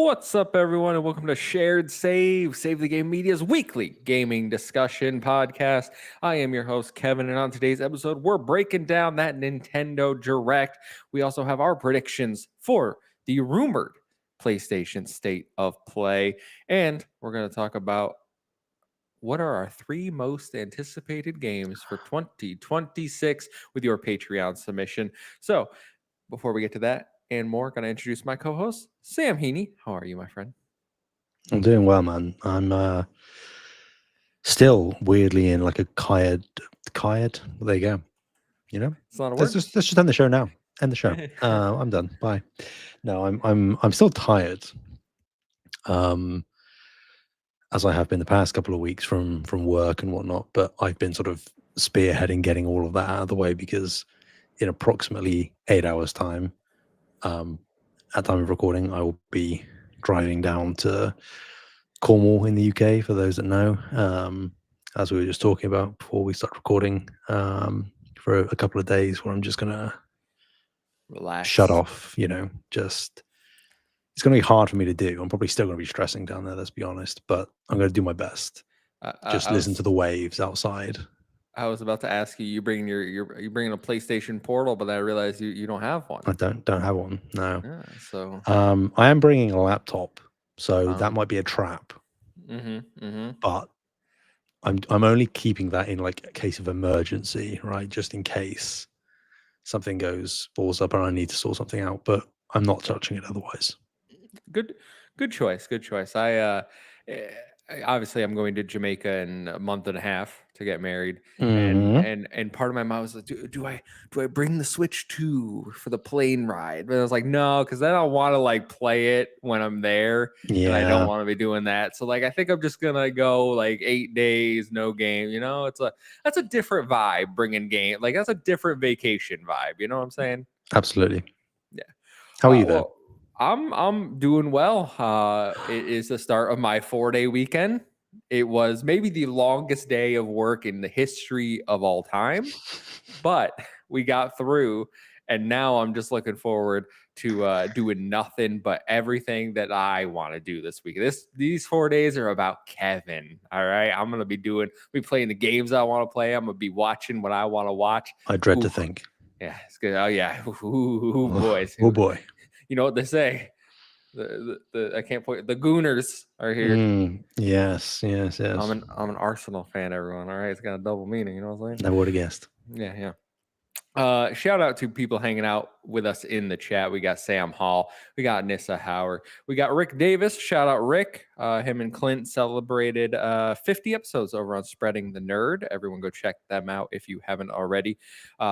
What's up, everyone, and welcome to Shared Save the Game Media's weekly gaming discussion podcast. I am your host, Kevin, and on today's episode, we're breaking down that Nintendo Direct. We also have our predictions for the rumored PlayStation State of Play, and we're going to talk about what are our three most anticipated games for 2026 with your Patreon submission. So, before we get to that and more, going to introduce my co-host, Sam Heaney. How are you, my friend? I'm doing well, man. I'm still weirdly in like a tired. There you go. You know, It's not a let's word. just end the show now. End the show. I'm done. Bye. No, I'm still tired. As I have been the past couple of weeks from work and whatnot, but I've been sort of spearheading getting all of that out of the way because in approximately 8 hours' time, at time of recording, I will be driving down to Cornwall in the UK, for those that know, as we were just talking about before we start recording, for a couple of days where I'm just going to Relax. shut off, just, it's going to be hard for me to do. I'm probably still going to be stressing down there, let's be honest, but I'm going to do my best. Just listen to the waves outside. I was about to ask you, you bringing you bringing a PlayStation Portal, but I realized you don't have one. I don't have one, no. Yeah, so I am bringing a laptop, so that might be a trap. But I'm only keeping that in like a case of emergency, right? Just in case something balls up and I need to sort something out. But I'm not touching it otherwise. Good choice. Obviously I'm going to Jamaica in a month and a half to get married, and part of my mind was like, do I bring the Switch 2 for the plane ride? But I was like, no, because then I want to like play it when I'm there, and I don't want to be doing that. So like, I think I'm just gonna go like 8 days, no game. That's a different vibe. Bringing game, like that's a different vacation vibe. You know what I'm saying? Absolutely. Yeah. How are you though? I'm doing well. It is the start of my 4-day weekend. It was maybe the longest day of work in the history of all time, but we got through, and now I'm just looking forward to doing nothing but everything that I want to do this week. These 4 days are about Kevin. All right, I'm gonna be playing the games I want to play. I'm gonna be watching what I want to watch. I dread to think. Yeah, it's good. Oh yeah, boys. Oh boy. You know what they say? I can't point. The Gooners are here. Yes. I'm an Arsenal fan, everyone. All right, it's got a double meaning. You know what I'm saying? Never would have guessed. Yeah. Shout out to people hanging out with us in the chat. We got Sam Hall, we got Nissa Howard, we got Rick Davis. Shout out Rick. Him and Clint celebrated 50 episodes over on Spreading the Nerd. Everyone go check them out if you haven't already.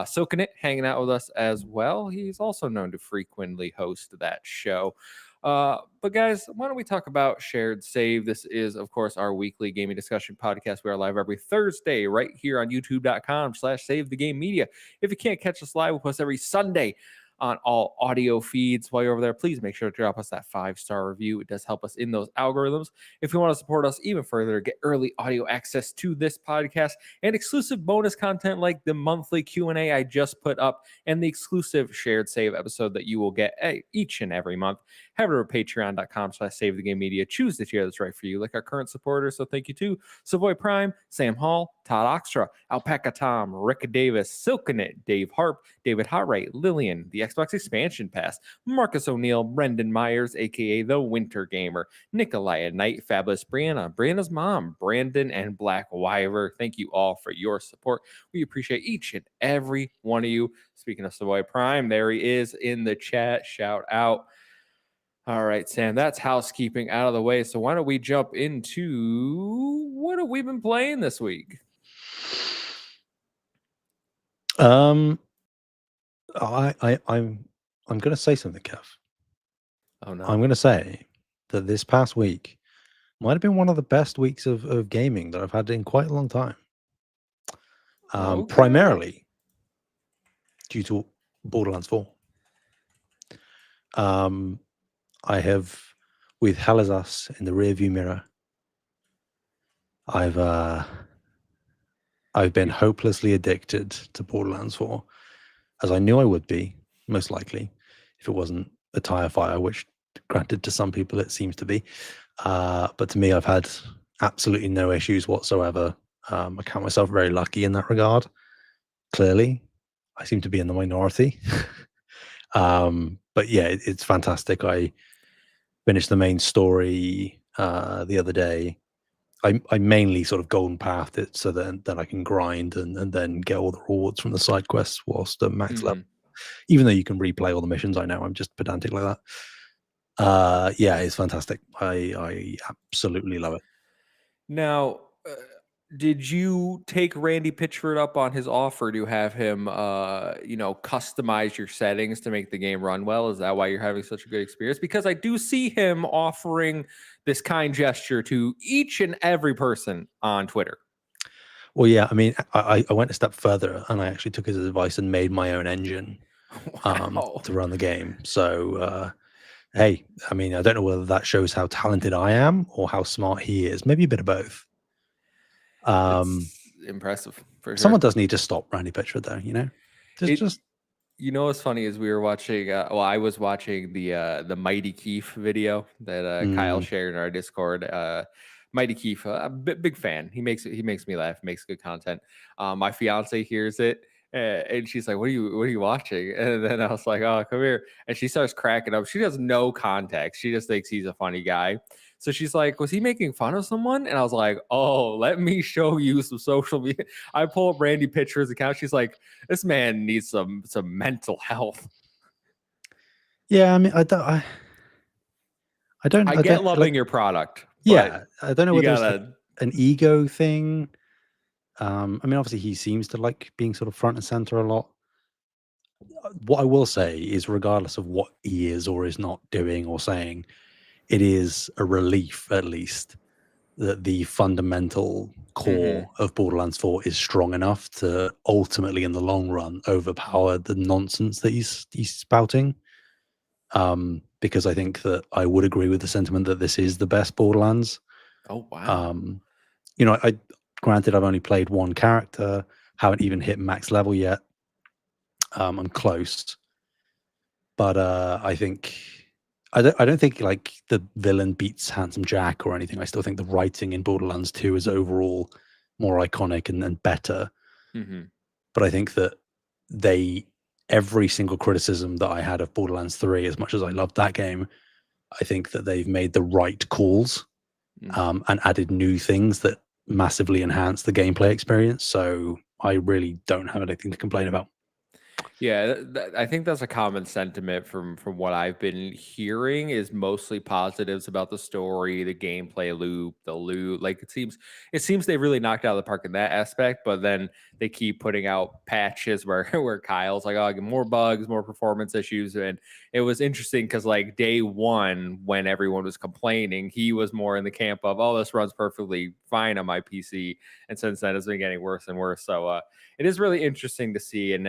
Soaking It hanging out with us as well. He's also known to frequently host that show. But guys, why don't we talk about Shared Save? This is, of course, our weekly gaming discussion podcast. We are live every Thursday right here on youtube.com/Save the Game Media. If you can't catch us live, we post every Sunday on all audio feeds. While you're over there, please make sure to drop us that 5-star review. It does help us in those algorithms. If you want to support us even further, get early audio access to this podcast and exclusive bonus content like the monthly Q&A I just put up and the exclusive Shared Save episode that you will get each and every month. Head over to patreon.com/Save the Game Media. Choose the tier that's right for you, like our current supporters. So thank you to Savoy Prime, Sam Hall, Todd Oxtra, Alpaca Tom, Rick Davis, Silkenet, Dave Harp, David Hartwright, Lillian, the Xbox Expansion Pass, Marcus O'Neill, Brendan Myers, aka the Winter Gamer, Nikolai Knight, Fabulous Brianna, Brianna's mom, Brandon, and Black Wyver. Thank you all for your support. We appreciate each and every one of you. Speaking of Savoy Prime, there he is in the chat. Shout out. All right, Sam, that's housekeeping out of the way. So why don't we jump into what have we been playing this week? I'm going to say something, Kev. Oh no. I'm going to say that this past week might have been one of the best weeks of gaming that I've had in quite a long time. Primarily due to Borderlands 4. I have, with Hell Is Us in the rearview mirror, I've been hopelessly addicted to Borderlands 4, as I knew I would be, most likely, if it wasn't a tire fire, which Granted, to some people it seems to be, but to me, I've had absolutely no issues whatsoever. I count myself very lucky in that regard. Clearly, I seem to be in the minority. But yeah, it's fantastic. I finished the main story the other day. I mainly sort of golden pathed it so then I can grind and then get all the rewards from the side quests whilst at max level. Even though you can replay all the missions, I know I'm just pedantic like that. Yeah, it's fantastic. I absolutely love it. Now, did you take Randy Pitchford up on his offer to have him, customize your settings to make the game run well? Is that why you're having such a good experience? Because I do see him offering this kind gesture to each and every person on Twitter. Well, yeah, I mean, I went a step further and I actually took his advice and made my own engine Wow. to run the game. So, hey, I mean, I don't know whether that shows how talented I am or how smart he is. Maybe a bit of both. It's impressive for sure. Someone does need to stop Randy Pitchford, though. Just You know what's funny is we were watching. I was watching the Mighty Keef video that Kyle shared in our Discord. Mighty Keef, big fan. He makes me laugh. Makes good content. My fiance hears it. And she's like, what are you watching? And then I was like, oh, come here. And she starts cracking up. She has no context. She just thinks he's a funny guy. So she's like, was he making fun of someone? And I was like, oh, let me show you some social media. I pull up Randy Pitchford's account. She's like, this man needs some mental health. Yeah, I mean, I get loving your product. Yeah, I don't know whether it's gotta, an ego thing. I mean, obviously, he seems to like being sort of front and center a lot. What I will say is, regardless of what he is or is not doing or saying, it is a relief, at least, that the fundamental core of Borderlands 4 is strong enough to ultimately, in the long run, overpower the nonsense that he's spouting. Because I think that I would agree with the sentiment that this is the best Borderlands. Oh wow! I granted I've only played one character, haven't even hit max level yet. I'm close, but I think I don't think like the villain beats Handsome Jack or anything. I still think the writing in Borderlands 2 is overall more iconic and better. But I think that every single criticism that I had of Borderlands 3, as much as I loved that game, I think that they've made the right calls and added new things that massively enhance the gameplay experience. So I really don't have anything to complain about. Yeah, I think that's a common sentiment from what I've been hearing is mostly positives about the story, the gameplay loop, the loot. Like it seems they really knocked out of the park in that aspect, but then they keep putting out patches where Kyle's like, oh, I get more bugs, more performance issues. And it was interesting because like day one, when everyone was complaining, he was more in the camp of, oh, this runs perfectly fine on my PC. And since then it's been getting worse and worse. So it is really interesting to see. And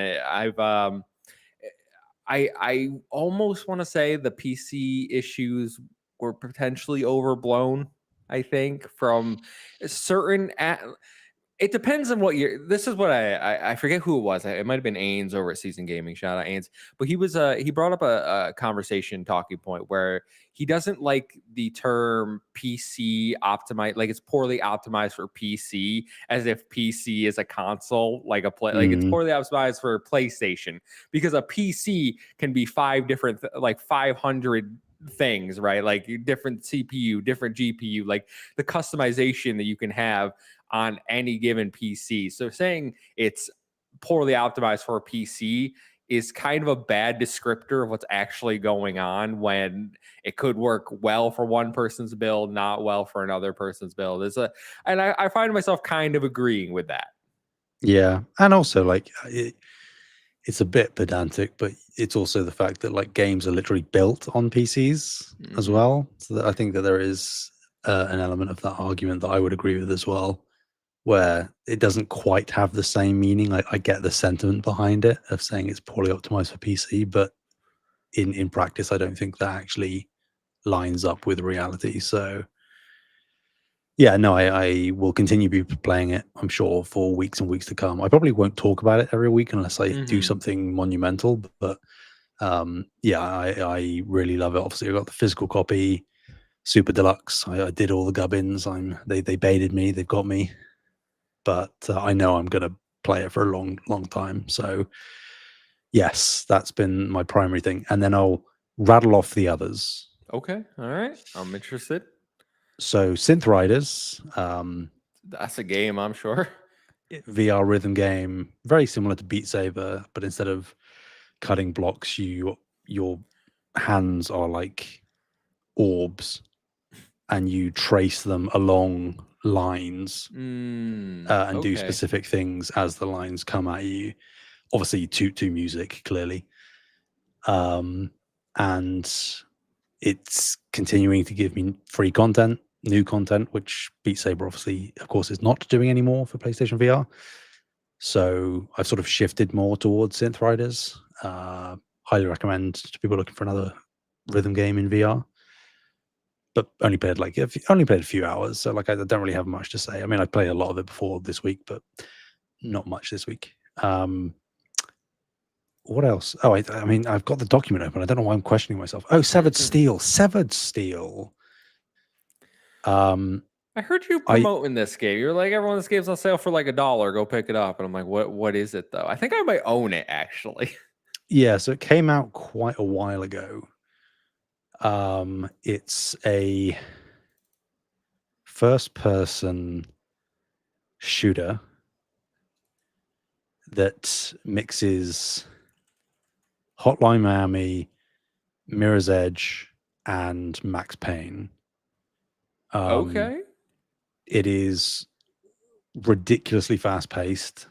I almost want to say the PC issues were potentially overblown. I think from certain it depends on what you're. This is what I forget who it was. It might have been Ains over at Season Gaming. Shout out Ains. But he brought up a conversation talking point where he doesn't like the term PC optimized, like it's poorly optimized for PC, as if PC is a console, like like it's poorly optimized for PlayStation, because a PC can be 500 things, right? Like different CPU, different GPU, like the customization that you can have on any given PC. So saying it's poorly optimized for a PC is kind of a bad descriptor of what's actually going on when it could work well for one person's build, not well for another person's build. And I find myself kind of agreeing with that. Yeah. And also like it's a bit pedantic, but it's also the fact that like games are literally built on PCs as well. So that I think that there is an element of that argument that I would agree with as well, where it doesn't quite have the same meaning. I get the sentiment behind it of saying it's poorly optimized for PC, but in practice, I don't think that actually lines up with reality. So yeah, no, I will continue to be playing it, I'm sure, for weeks and weeks to come. I probably won't talk about it every week unless I do something monumental, but Yeah, I really love it. Obviously, I got the physical copy, super deluxe. I did all the gubbins. They baited me. They've got me, but I know I'm gonna play it for a long time. So yes, that's been my primary thing, and then I'll rattle off the others. Okay. All right. I'm interested. So Synth Riders, That's a game, I'm sure. VR rhythm game, very similar to Beat Saber, but instead of cutting blocks, your hands are like orbs, and you trace them along lines and do Okay. specific things as the lines come at you. Obviously, to music clearly, and it's continuing to give me free content, new content, which Beat Saber obviously, of course, is not doing anymore for PlayStation VR. So I've sort of shifted more towards Synth Riders. Highly recommend to people looking for another rhythm game in VR. But only played a few hours, so like I don't really have much to say. I mean, I played a lot of it before this week, but not much this week. What else? Oh, I mean, I've got the document open. I don't know why I'm questioning myself. Oh, Severed Steel. Severed Steel. I heard you I promoting this game. You're like, everyone, this game's on sale for like $1. Go pick it up. And I'm like, what is it though? I think I might own it actually. yeah, so it came out quite a while ago. It's a first-person shooter that mixes Hotline Miami, Mirror's Edge, and Max Payne. Okay. It is ridiculously fast-paced.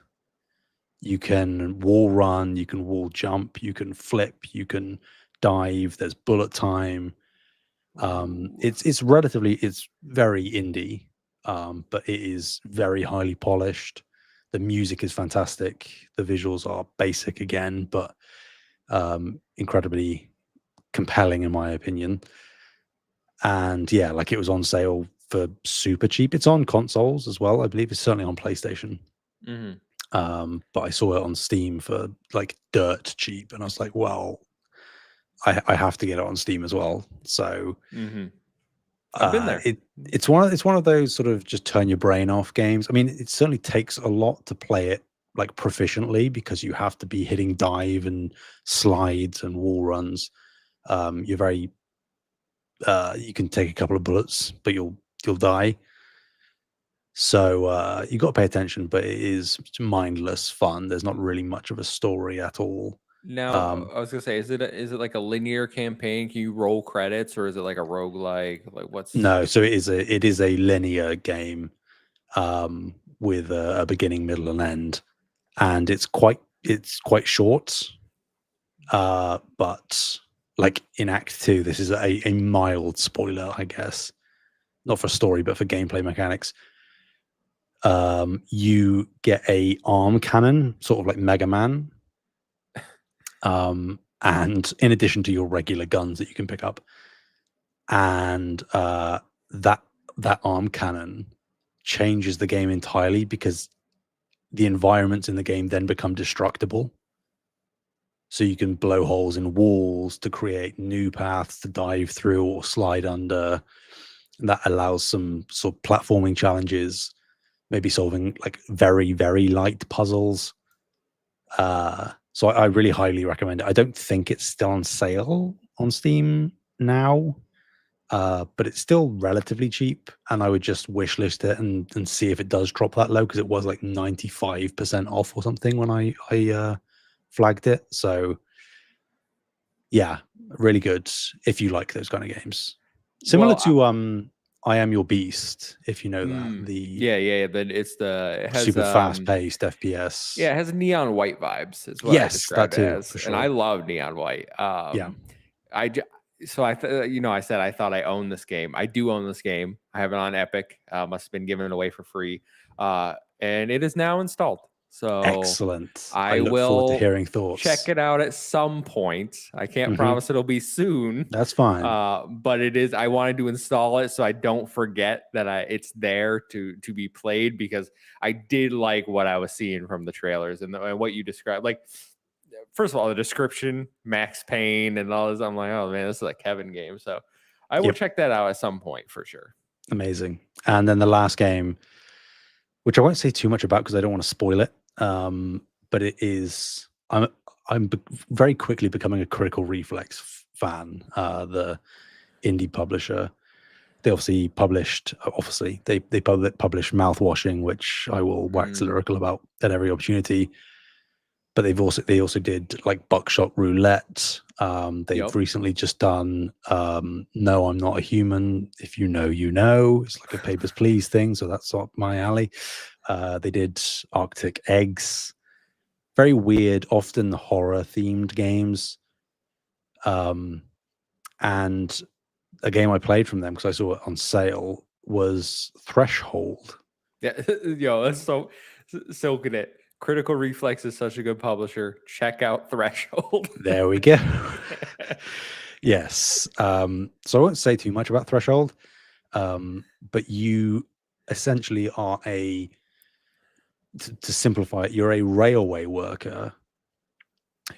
You can wall run, you can wall jump, you can flip, you can dive. There's bullet time. It's very indie, but it is very highly polished. The music is fantastic. The visuals are basic again, but incredibly compelling in my opinion. And yeah, like it was on sale for super cheap. It's on consoles as well, I believe. It's certainly on PlayStation. Mm-hmm. But I saw it on Steam for like dirt cheap, and I was like, well, I have to get it on Steam as well. So I've been there. it's one of those sort of just turn your brain off games. I mean, it certainly takes a lot to play it like proficiently because you have to be hitting dive and slides and wall runs. You're very you can take a couple of bullets, but you'll die. So you got to pay attention, but it is mindless fun. There's not really much of a story at all. Now, I was gonna say, is it like a linear campaign? Can you roll credits, or is it like a roguelike? Like what's? No, so it is a linear game with a beginning, middle, and end, and it's quite short. But like in Act 2, this is a mild spoiler, I guess, not for story, but for gameplay mechanics. You get a arm cannon, sort of like Mega Man. And in addition to your regular guns that you can pick up, and that arm cannon changes the game entirely because the environments in the game then become destructible. So you can blow holes in walls to create new paths to dive through or slide under. And that allows some sort of platforming challenges, maybe solving like very, very light puzzles. So I really highly recommend it. I don't think it's still on sale on Steam now, but it's still relatively cheap. And I would just wishlist it and see if it does drop that low because it was like 95% off or something when I flagged it. So yeah, really good if you like those kind of games. Similar to I Am Your Beast, if you know that. Yeah. But it has super fast-paced FPS. Yeah, it has neon white vibes. Is what I Yes, describe that it too, as, for and I sure. love neon white. Yeah. I said I thought I owned this game. I do own this game. I have it on Epic. Must have been given away for free, and it is now installed. So excellent. I look will forward to hearing thoughts. check it out at some point. I can't promise it'll be soon. That's fine. But it is. I wanted to install it so I don't forget that it's there to be played because I did like what I was seeing from the trailers and what you described. Like first of all, the description, Max Payne, and all this. I'm like, oh man, this is a Kevin game. So I will check that out at some point for sure. Amazing. And then the last game, which I won't say too much about because I don't want to spoil it. But it is I'm very quickly becoming a Critical Reflex fan. The indie publisher. They obviously published. They published Mouthwashing, which I will wax lyrical about at every opportunity. But they also did like Buckshot Roulette. They've recently just done No, I'm Not a Human. If you know, you know. It's like a Papers, Please thing, so that's up my alley. They did Arctic Eggs. Very weird, often horror themed games. And a game I played from them because I saw it on sale was Threshold. Yeah, yo, that's so good. It. Critical Reflex is such a good publisher. Check out Threshold. There we go. Yes. So I won't say too much about Threshold, but you essentially are to simplify it, you're a railway worker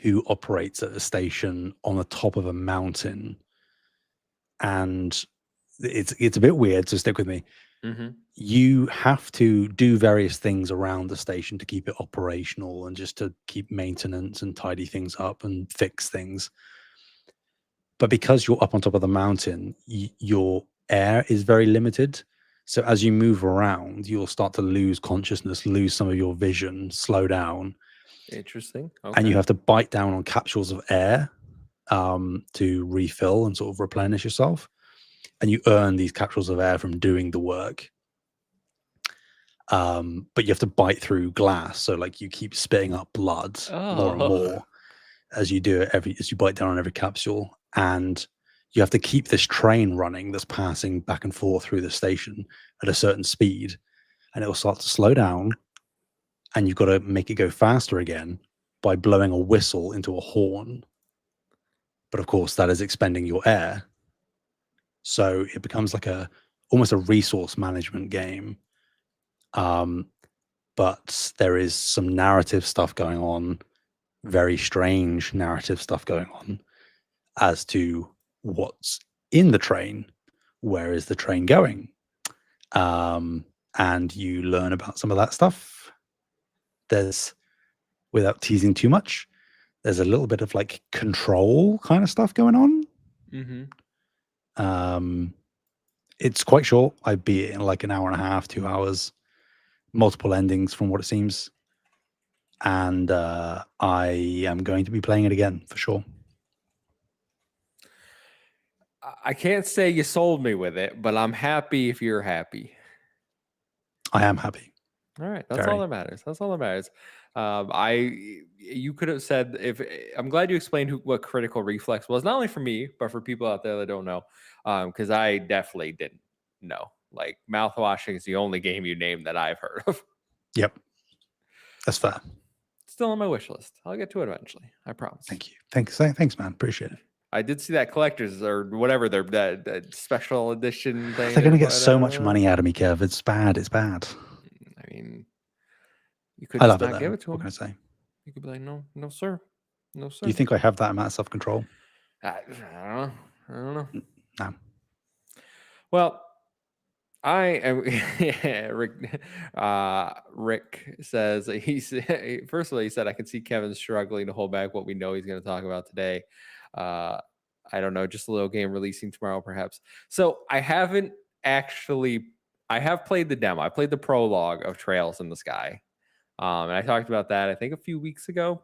who operates at a station on the top of a mountain. And it's a bit weird, so stick with me. Mm-hmm. You have to do various things around the station to keep it operational and just to keep maintenance and tidy things up and fix things. But because you're up on top of the mountain, your air is very limited. So as you move around, you'll start to lose consciousness, lose some of your vision, slow down. Interesting. Okay. And you have to bite down on capsules of air to refill and sort of replenish yourself. And you earn these capsules of air from doing the work. But you have to bite through glass, so like you keep spitting up blood more and more as you do it as you bite down on every capsule, and you have to keep this train running that's passing back and forth through the station at a certain speed, and it will start to slow down, and you've got to make it go faster again by blowing a whistle into a horn. But of course, that is expending your air, so it becomes like almost a resource management game. But there is some narrative stuff going on, very strange narrative stuff going on as to what's in the train, where is the train going, and you learn about some of that stuff. There's, without teasing too much, there's a little bit of like control kind of stuff going on. Mm-hmm. It's quite short. I beat it in like an hour and a half, 2 hours. Multiple endings from what it seems, and I am going to be playing it again for sure. I can't say you sold me with it, but I'm happy if you're happy. I am happy. All right, that's all that matters. That's all that matters. You could have said, I'm glad you explained what Critical Reflex was, not only for me but for people out there that don't know, because I definitely didn't know. Like, Mouthwashing is the only game you named that I've heard of. Yep, that's fair. Still on my wish list. I'll get to it eventually. I promise. Thank you. Thanks, man. Appreciate it. I did see that collector's or whatever that special edition thing. They're going to get so much money out of me, Kev. It's bad. It's bad. I mean, you could I just love not it, give it to what him. can I say? You could be like, no, sir. No, sir. Do you think I have that amount of self-control? I don't know. No. Well, I am. Rick says first of all, he said, I can see Kevin struggling to hold back what we know he's going to talk about today. I don't know, just a little game releasing tomorrow, perhaps. So I have played the demo. I played the prologue of Trails in the Sky. And I talked about that, I think, a few weeks ago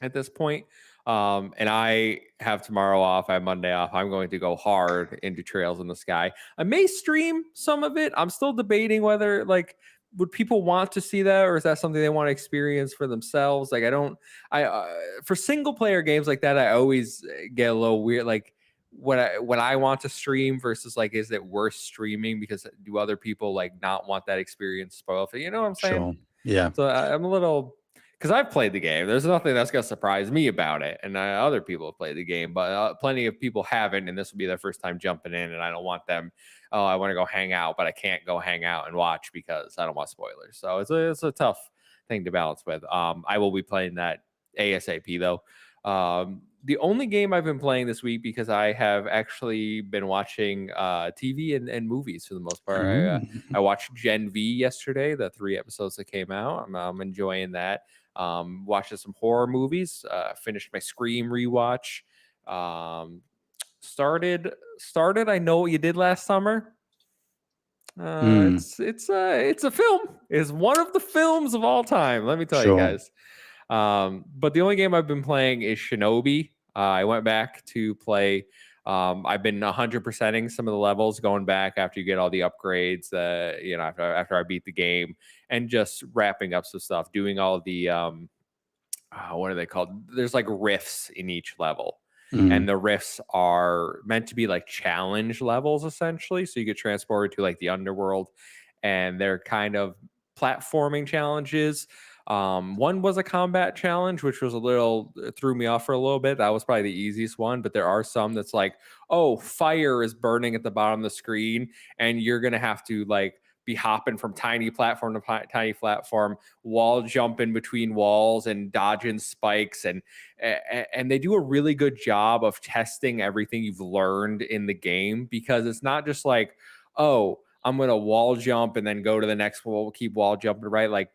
at this point. And I have tomorrow off. I have Monday off. I'm going to go hard into Trails in the Sky. I may stream some of it. I'm still debating whether, like, would people want to see that, or is that something they want to experience for themselves? Like, for single player games like that, I always get a little weird. Like, when I want to stream versus, like, is it worth streaming because do other people like not want that experience spoiled? You know what I'm saying? Sure. Yeah. So I'm a little, because I've played the game. There's nothing that's going to surprise me about it. And other people have played the game, but plenty of people haven't. And this will be their first time jumping in. And I don't want them, oh, I want to go hang out, but I can't go hang out and watch because I don't want spoilers. So it's a tough thing to balance with. I will be playing that ASAP though. The only game I've been playing this week, because I have actually been watching TV and movies for the most part. I watched Gen V yesterday, the 3 episodes that came out. I'm enjoying that. Watching some horror movies. Finished my Scream rewatch. Started. I Know What You Did Last Summer. It's a film. It's one of the films of all time. Let me tell you guys. But the only game I've been playing is Shinobi. I went back to play. I've been 100%ing some of the levels, going back after you get all the upgrades. After I beat the game, and just wrapping up some stuff, doing all the what are they called? There's like rifts in each level. And the rifts are meant to be like challenge levels, essentially. So you get transported to like the underworld, and they're kind of platforming challenges. One was a combat challenge, which was threw me off for a little bit. That was probably the easiest one, but there are some that's like, oh, fire is burning at the bottom of the screen, and you're gonna have to like be hopping from tiny platform to tiny platform, wall jumping between walls and dodging spikes, and they do a really good job of testing everything you've learned in the game, because it's not just like, oh, I'm gonna wall jump and then go to the next wall, keep wall jumping, right? Like,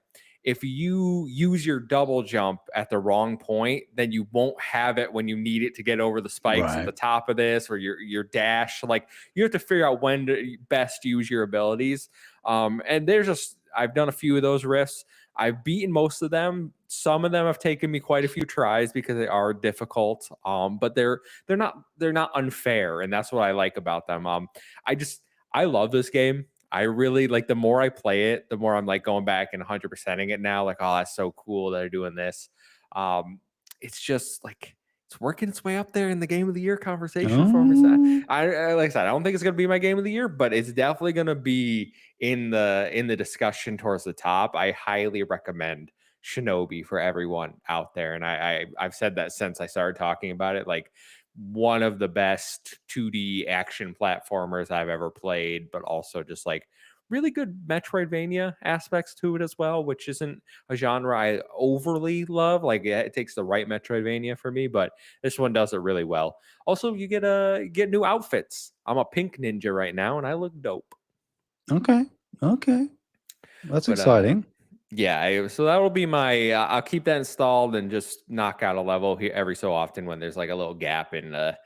if you use your double jump at the wrong point, then you won't have it when you need it to get over the spikes at the top of this, or your dash. Like, you have to figure out when to best use your abilities. And I've done a few of those rifts. I've beaten most of them. Some of them have taken me quite a few tries because they are difficult. But they're not unfair, and that's what I like about them. I love this game. I really like, the more I play it, the more I'm like going back and 100%ing it now. Like, oh, that's so cool that they're doing this. It's just like, it's working its way up there in the game of the year conversation for me. So I like I said, I don't think it's gonna be my game of the year, but it's definitely gonna be in the discussion towards the top. I highly recommend Shinobi for everyone out there, and I've said that since I started talking about it. Like, one of the best 2D action platformers I've ever played, but also just like really good Metroidvania aspects to it as well, which isn't a genre I overly love. Like, it takes the right Metroidvania for me, but this one does it really well. Also, you get new outfits. I'm a pink ninja right now, and I look dope. Okay. That's exciting. Yeah, so that will be my. I'll keep that installed and just knock out a level here every so often when there's like a little gap in the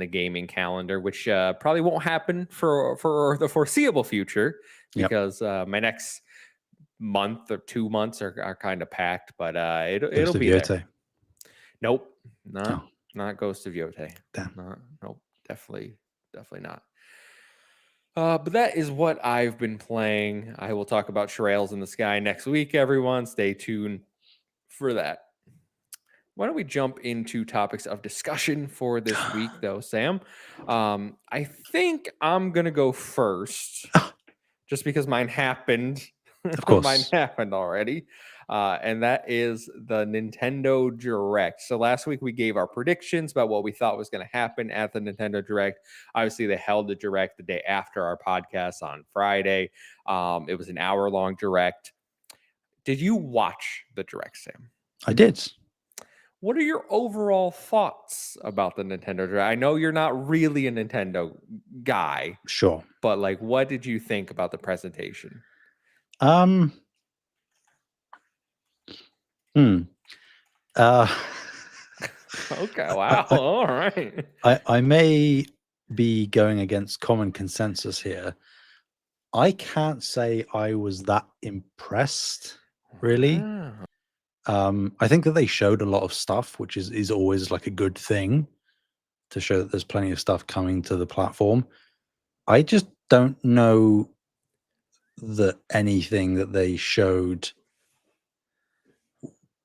gaming calendar, which probably won't happen for the foreseeable future, because my next month or 2 months are kind of packed. But it'll be there. Nope, not Ghost of Yotei. Damn. Nope, definitely not. But that is what I've been playing. I will talk about Trails in the Sky next week, everyone. Stay tuned for that. Why don't we jump into topics of discussion for this week, though, Sam? I think I'm going to go first, just because mine happened. Of course. Mine happened already. And that is the Nintendo Direct. So last week we gave our predictions about what we thought was going to happen at the Nintendo Direct. Obviously, they held the Direct the day after our podcast on Friday. It was an hour-long Direct. Did you watch the Direct, Sam? I did. What are your overall thoughts about the Nintendo Direct? I know you're not really a Nintendo guy. Sure. But like, what did you think about the presentation? Okay, wow. All right. I may be going against common consensus here. I can't say I was that impressed, really. Wow. I think that they showed a lot of stuff, which is always like a good thing, to show that there's plenty of stuff coming to the platform. I just don't know that anything that they showed.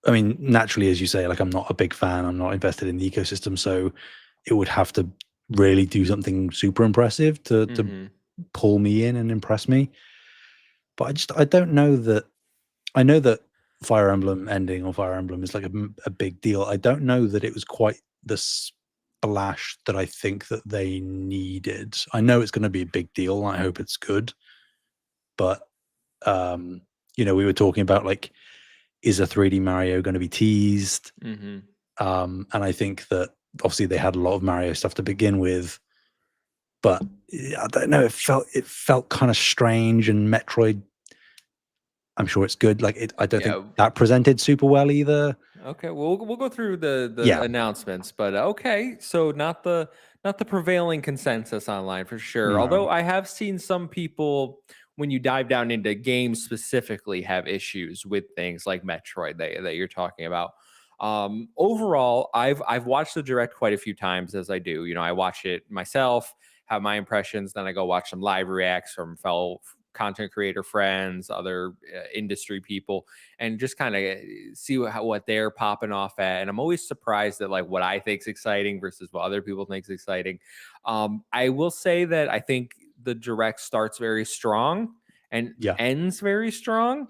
I mean, naturally, as you say, like, I'm not a big fan. I'm not invested in the ecosystem, so it would have to really do something super impressive to pull me in and impress me. But I don't know that. I know that Fire Emblem ending or Fire Emblem is like a big deal. I don't know that it was quite the splash that I think that they needed. I know it's going to be a big deal. I hope it's good. But, we were talking about, like, is a 3D Mario going to be teased? Mm-hmm. And I think that obviously they had a lot of Mario stuff to begin with, but I don't know. It felt kind of strange, and Metroid. I'm sure it's good. Like I don't think Yeah. that presented super well either. Okay, well, we'll go through the Yeah, announcements, but okay, so not the prevailing consensus online for sure. no, Although I have seen some people, when you dive down into games specifically, have issues with things like Metroid that you're talking about. Overall, I've watched the direct quite a few times, as I do. I watch it myself, have my impressions, then I go watch some live reacts from fellow content creator friends, other industry people, and just kind of see what they're popping off at. And I'm always surprised at like what I think's exciting versus what other people think's exciting. I will say that I think the direct starts very strong and yeah, ends very strong.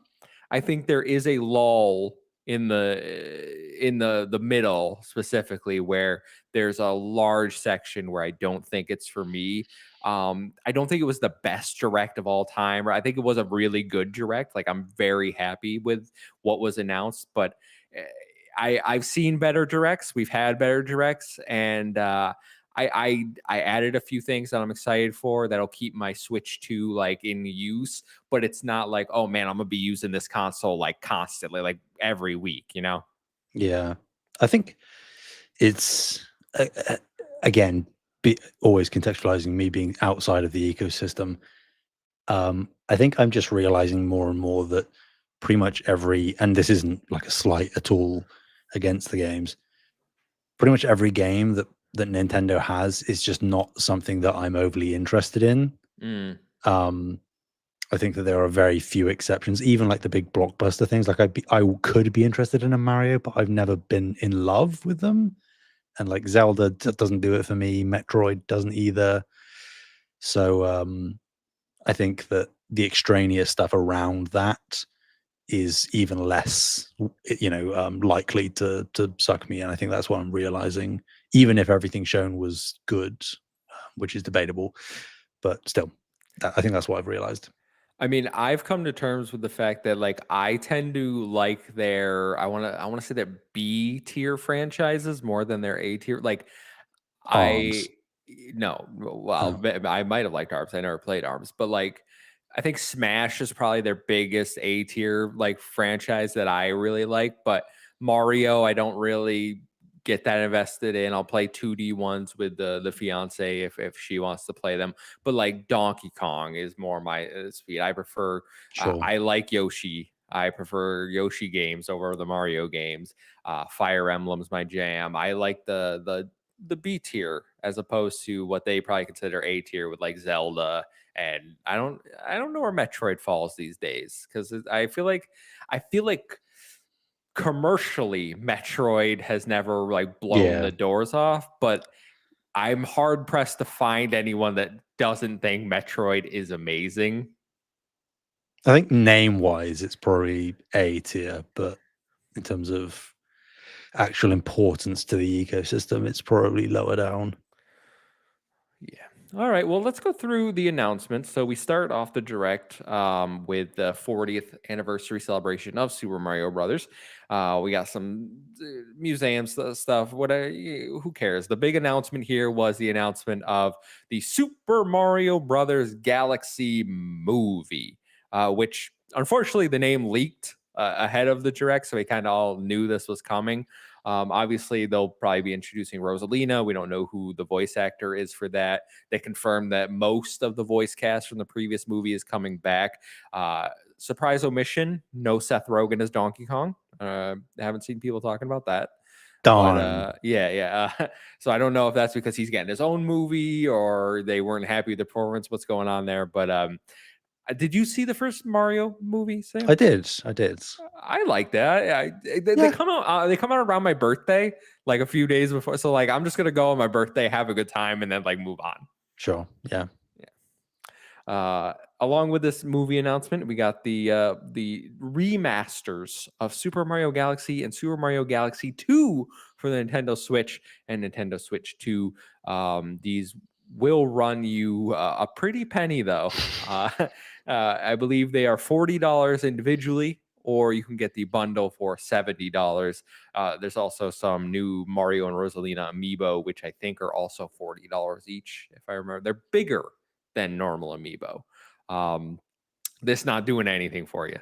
I think there is a lull in the middle specifically where there's a large section where I don't think it's for me. I don't think it was the best direct of all time. I think it was a really good direct. Like I'm very happy with what was announced, but eh, I've seen better directs. We've had better directs, and I added a few things that I'm excited for that'll keep my Switch 2 like in use, but it's not like, oh man, I'm gonna be using this console like constantly, like every week. yeah. I think it's again always contextualizing me being outside of the ecosystem. I think I'm just realizing more and more that pretty much every, and this isn't like a slight at all against the games, pretty much every game that Nintendo has is just not something that I'm overly interested in. Mm, Um, I think that there are very few exceptions, even like the big blockbuster things. Like I could be interested in a Mario, but I've never been in love with them. And like Zelda doesn't do it for me. Metroid doesn't either. So I think that the extraneous stuff around that is even less, likely to suck me. And I think that's what I'm realizing. Even if everything shown was good, which is debatable, but still, I think that's what I've realized. I mean, I've come to terms with the fact that like I tend to like their I want to say their B tier franchises more than their A tier. Like I Arms. no, well, Oh, I might have liked Arms. I never played Arms, but like I think Smash is probably their biggest A tier like franchise that I really like. But Mario, I don't really get that invested in. I'll play 2D ones with the fiance if she wants to play them. But like Donkey Kong is more my speed. I prefer. sure. I like Yoshi. I prefer Yoshi games over the Mario games. Fire Emblem's my jam. I like the B tier as opposed to what they probably consider A tier with like Zelda, and I don't know where Metroid falls these days because I feel like commercially Metroid has never like blown Yeah. the doors off, but I'm hard pressed to find anyone that doesn't think Metroid is amazing. I think name wise, it's probably A tier, but in terms of actual importance to the ecosystem, it's probably lower down. Yeah. All right. Well, let's go through the announcements. So we start off the direct with the 40th anniversary celebration of Super Mario Brothers. We got some museums stuff. Who cares? The big announcement here was the announcement of the Super Mario Brothers Galaxy movie, which unfortunately the name leaked ahead of the direct, so we kind of all knew this was coming. Obviously, they'll probably be introducing Rosalina. We don't know who the voice actor is for that. They confirmed that most of the voice cast from the previous movie is coming back. Surprise omission: no Seth Rogen as Donkey Kong. I haven't seen people talking about that. But Darn. yeah. So I don't know if that's because he's getting his own movie or they weren't happy with the performance. What's going on there? But did you see the first Mario movie, Sam? I did. I did. I like that. They Yeah. come out. They come out around my birthday, like a few days before. So like, I'm just gonna go on my birthday, have a good time, and then like move on. Sure. Yeah. Along with this movie announcement, we got the remasters of Super Mario Galaxy and Super Mario Galaxy 2 for the Nintendo Switch and Nintendo Switch 2. These will run you a pretty penny, though. I believe they are $40 individually or you can get the bundle for $70. There's also some new Mario and Rosalina amiibo, which I think are also $40 each, if I remember. They're bigger than normal amiibo. This not doing anything for you.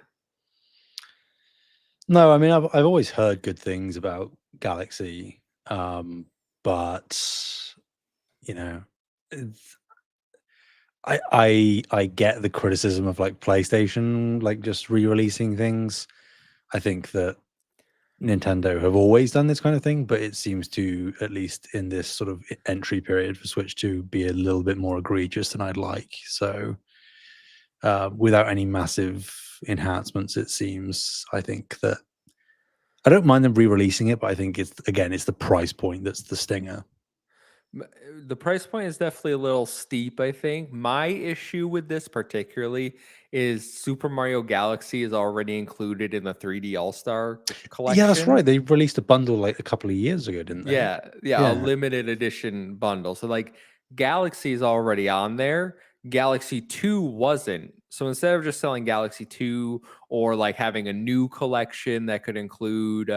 No, I mean I've always heard good things about Galaxy, but you know, I get the criticism of like PlayStation like just re-releasing things. I think that Nintendo have always done this kind of thing, but it seems to, at least in this sort of entry period for Switch 2, be a little bit more egregious than I'd like. So, without any massive enhancements, it seems, I think that I don't mind them re-releasing it, but I think it's the price point that's the stinger. The price point is definitely a little steep, I think. My issue with this particularly is Super Mario Galaxy is already included in the 3D All-Star Yeah, that's right. collection. They released a bundle like a couple of years ago, didn't they? Yeah, a Yeah. limited edition bundle. So like Galaxy is already on there. Galaxy 2 wasn't. So instead of just selling Galaxy 2 or like having a new collection that could include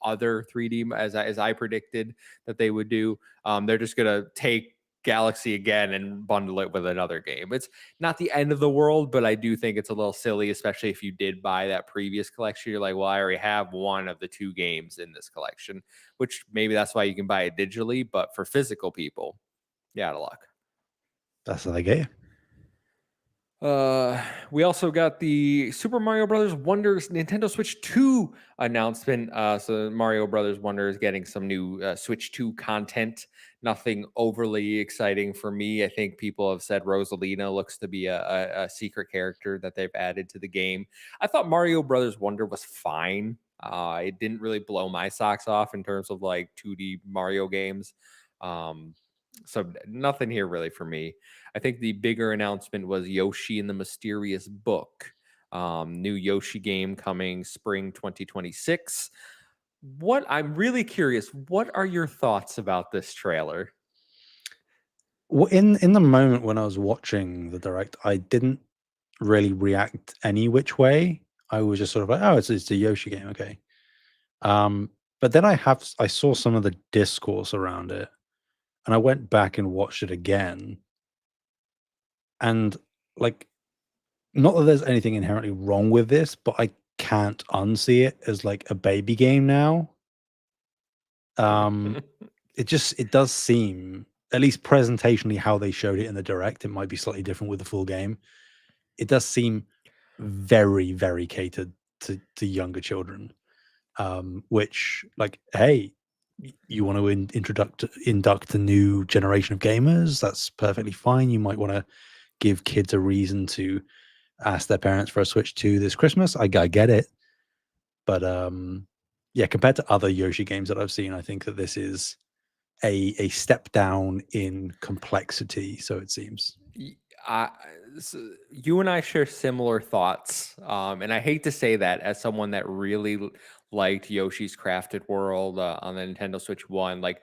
other 3D as I predicted that they would do, they're just gonna take Galaxy again and bundle it with another game. It's not the end of the world, but I do think it's a little silly, especially if you did buy that previous collection. You're like, well, I already have one of the two games in this collection, which maybe that's why you can buy it digitally. But for physical people, yeah, out of luck. That's what I get you. We also got the Super Mario Brothers Wonders Nintendo Switch 2 announcement. So Mario Brothers Wonder is getting some new Switch 2 content. Nothing overly exciting for me. I think people have said Rosalina looks to be a secret character that they've added to the game. I thought Mario Brothers Wonder was fine. It didn't really blow my socks off in terms of like 2D Mario games. So nothing here really for me. I think the bigger announcement was Yoshi and the Mysterious Book. New Yoshi game coming spring 2026. What I'm really curious, what are your thoughts about this trailer? Well, in the moment when I was watching the direct, I didn't really react any which way. I was just sort of like, oh, it's a Yoshi game, okay. But then I saw some of the discourse around it, and I went back and watched it again, and like, not that there's anything inherently wrong with this, but I can't unsee it as like a baby game now. Um, it does seem, at least presentationally, how they showed it in the direct, it might be slightly different with the full game. It does seem very, very catered to younger children. Which, like, hey, you want to induct a new generation of gamers? That's perfectly fine. You might want to give kids a reason to ask their parents for a Switch 2 this Christmas. I get it, but yeah, compared to other Yoshi games that I've seen, I think that this is a step down in complexity. So it seems. I, you and I share similar thoughts, and I hate to say that as someone that really liked Yoshi's Crafted World on the Nintendo Switch One. Like,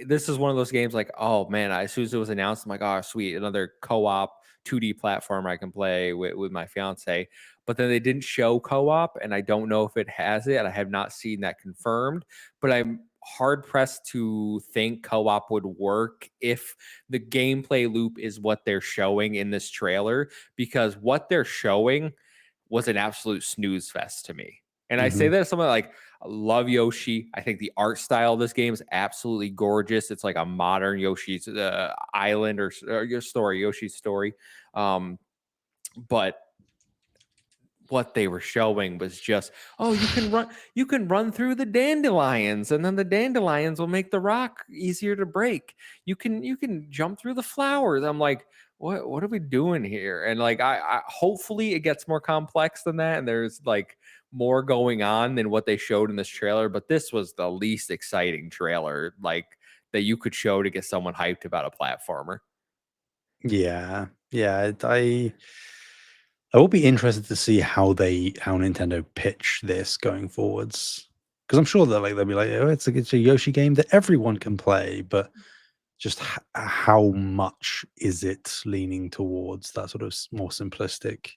this is one of those games. Like, oh man, as soon as it was announced, I'm like, oh sweet, another co-op 2D platform I can play with my fiance. But then they didn't show co-op, and I don't know if it has it. And I have not seen that confirmed, but I'm hard pressed to think co-op would work if the gameplay loop is what they're showing in this trailer, because what they're showing was an absolute snooze fest to me. And I say Mhm. that as someone like, I love Yoshi. I think the art style of this game is absolutely gorgeous. It's like a modern Yoshi's island or your story, Yoshi's story. But what they were showing was just, oh, you can run through the dandelions, and then the dandelions will make the rock easier to break. You can jump through the flowers. I'm like, what are we doing here? And like, I hopefully it gets more complex than that, and there's like more going on than what they showed in this trailer. But this was the least exciting trailer like that you could show to get someone hyped about a platformer. Yeah, yeah. I will be interested to see how Nintendo pitch this going forwards, because I'm sure that like they'll be like, oh, it's a Yoshi game that everyone can play, but just how much is it leaning towards that sort of more simplistic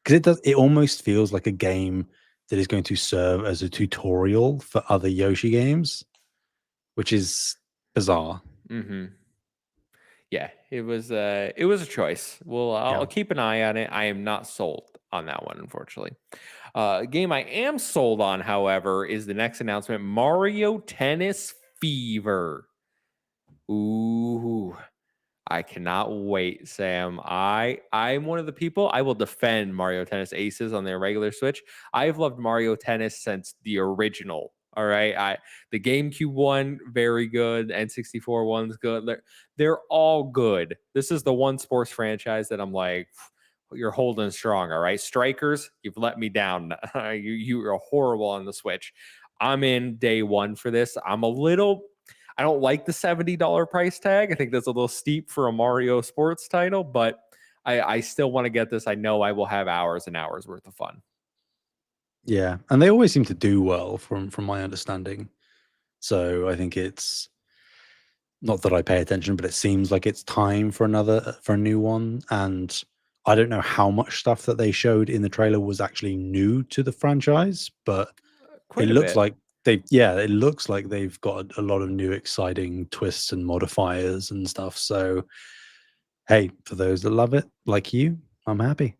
because it almost feels like a game that is going to serve as a tutorial for other Yoshi games, which is bizarre. Mm-hmm. Yeah, it was a choice. Well, Yeah. I'll keep an eye on it. I am not sold on that one, unfortunately. A game I am sold on, however, is the next announcement: Mario Tennis Fever. Ooh, I cannot wait, Sam. I'm one of the people, I will defend Mario Tennis Aces on their regular Switch. I've loved Mario Tennis since the original. All right. The GameCube one, very good. N64 one's good. They're all good. This is the one sports franchise that I'm like, you're holding strong. All right. Strikers, you've let me down. You're horrible on the Switch. I'm in day one for this. I don't like the $70 price tag. I think that's a little steep for a Mario sports title, but I still want to get this. I know I will have hours and hours worth of fun. Yeah, and they always seem to do well from my understanding. So I think it's not that I pay attention, but it seems like it's time for a new one. And I don't know how much stuff that they showed in the trailer was actually new to the franchise, but it Quite a looks bit. like it looks like they've got a lot of new exciting twists and modifiers and stuff. So hey, for those that love it, like you, I'm happy.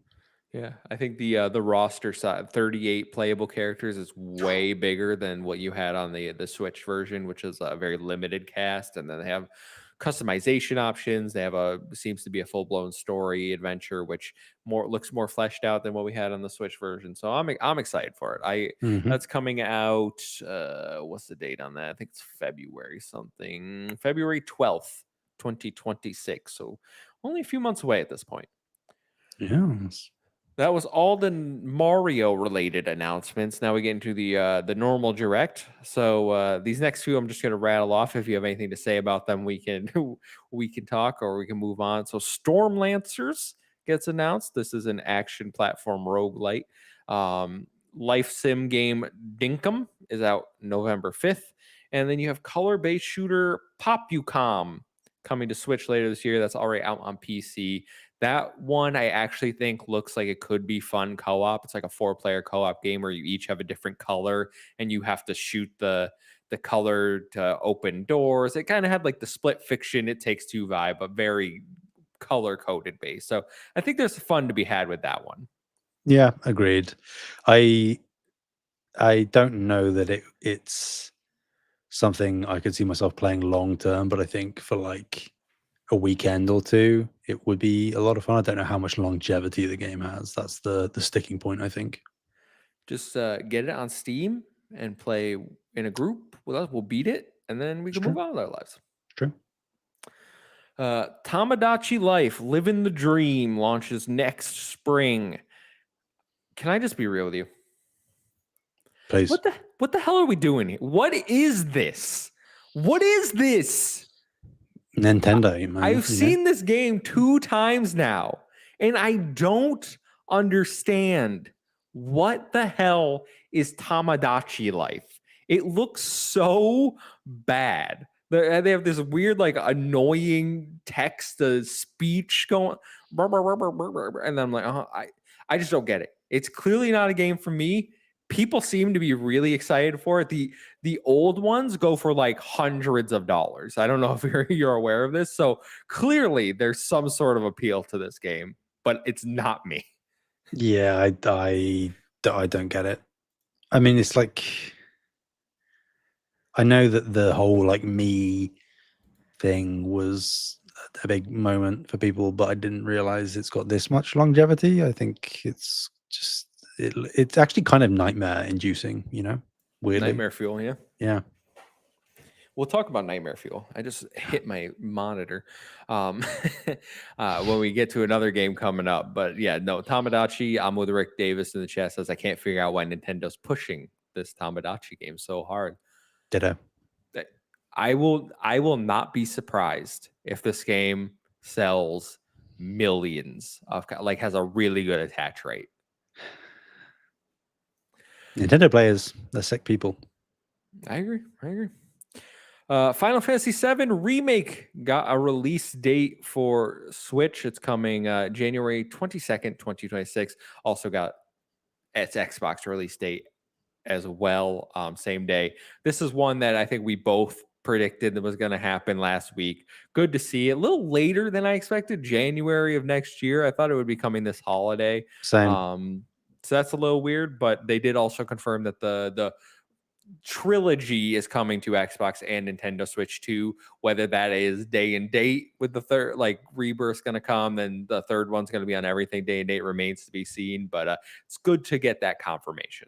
Yeah, I think the roster side, 38 playable characters, is way bigger than what you had on the Switch version, which is a very limited cast. And then they have customization options. They have seems to be a full blown story adventure, which looks more fleshed out than what we had on the Switch version. So I'm excited for it. Mhm. That's coming out. What's the date on that? I think it's February something. February 12th, 2026. So only a few months away at this point. Yes. That was all the Mario related announcements. Now we get into the normal direct. So these next few, I'm just going to rattle off. If you have anything to say about them, we can we can talk or we can move on. So Storm Lancers gets announced. This is an action platform roguelite. Life sim game Dinkum is out November 5th, and then you have color based shooter Popucom coming to Switch later this year. That's already out on PC. That one I actually think looks like it could be fun co-op. It's like a 4-player co-op game where you each have a different color and you have to shoot the color to open doors. It kind of had like the Split Fiction It Takes Two vibe, but very color coded base. So I think there's fun to be had with that one. Yeah, agreed. I I don't know that it's something I could see myself playing long term, but I think for like a weekend or two, it would be a lot of fun. I don't know how much longevity the game has. That's the sticking point, I think. Just get it on Steam and play in a group with us. We'll beat it and then we It's can true. move on with our lives. It's true. Tamagotchi Life, Living the Dream launches next spring. Can I just be real with you? Please. What the hell are we doing here? What is this? What is this? Nintendo, man. I've seen this game 2 times now, and I don't understand what the hell is Tamagotchi Life. It looks so bad. They have this weird, like, annoying text to speech going, and then I'm like, I just don't get it. It's clearly not a game for me. People seem to be really excited for it. The old ones go for like hundreds of dollars. I don't know if you're aware of this. So clearly there's some sort of appeal to this game, but it's not me. Yeah, I don't get it. I mean, it's like I know that the whole like me thing was a big moment for people, but I didn't realize it's got this much longevity. I think it's just it's actually kind of nightmare inducing, weirdly. Nightmare Fuel, yeah. Yeah. We'll talk about Nightmare Fuel. I just hit my monitor um, when we get to another game coming up. But yeah, no, Tamagotchi, I'm with Rick Davis in the chat, says I can't figure out why Nintendo's pushing this Tamagotchi game so hard. Ditto. I will not be surprised if this game sells millions of like has a really good attach rate. Nintendo players, they're sick people. I agree. Final Fantasy VII Remake got a release date for Switch. It's coming January 22nd, 2026. Also got its Xbox release date as well, same day. This is one that I think we both predicted that was going to happen last week. Good to see it. A little later than I expected, January of next year. I thought it would be coming this holiday. Same. So that's a little weird, but they did also confirm that the trilogy is coming to Xbox and Nintendo Switch 2. Whether that is day and date with the third, like Rebirth's going to come, then the third one's going to be on everything. Day and date remains to be seen, but it's good to get that confirmation.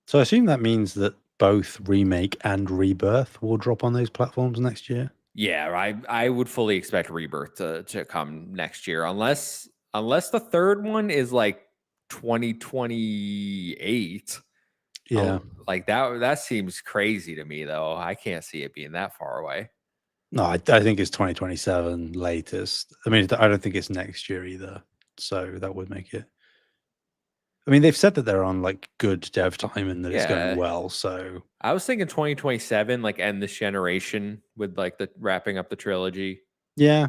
So I assume that means that both Remake and Rebirth will drop on those platforms next year. Yeah, I would fully expect Rebirth to come next year, unless the third one is like 2028. Yeah. Like that seems crazy to me, though. I can't see it being that far away. No, I think it's 2027 latest. I mean, I don't think it's next year either. So that would make it. I mean, they've said that they're on like good dev time and that it's going well. So I was thinking 2027, like end this generation with like the wrapping up the trilogy. Yeah,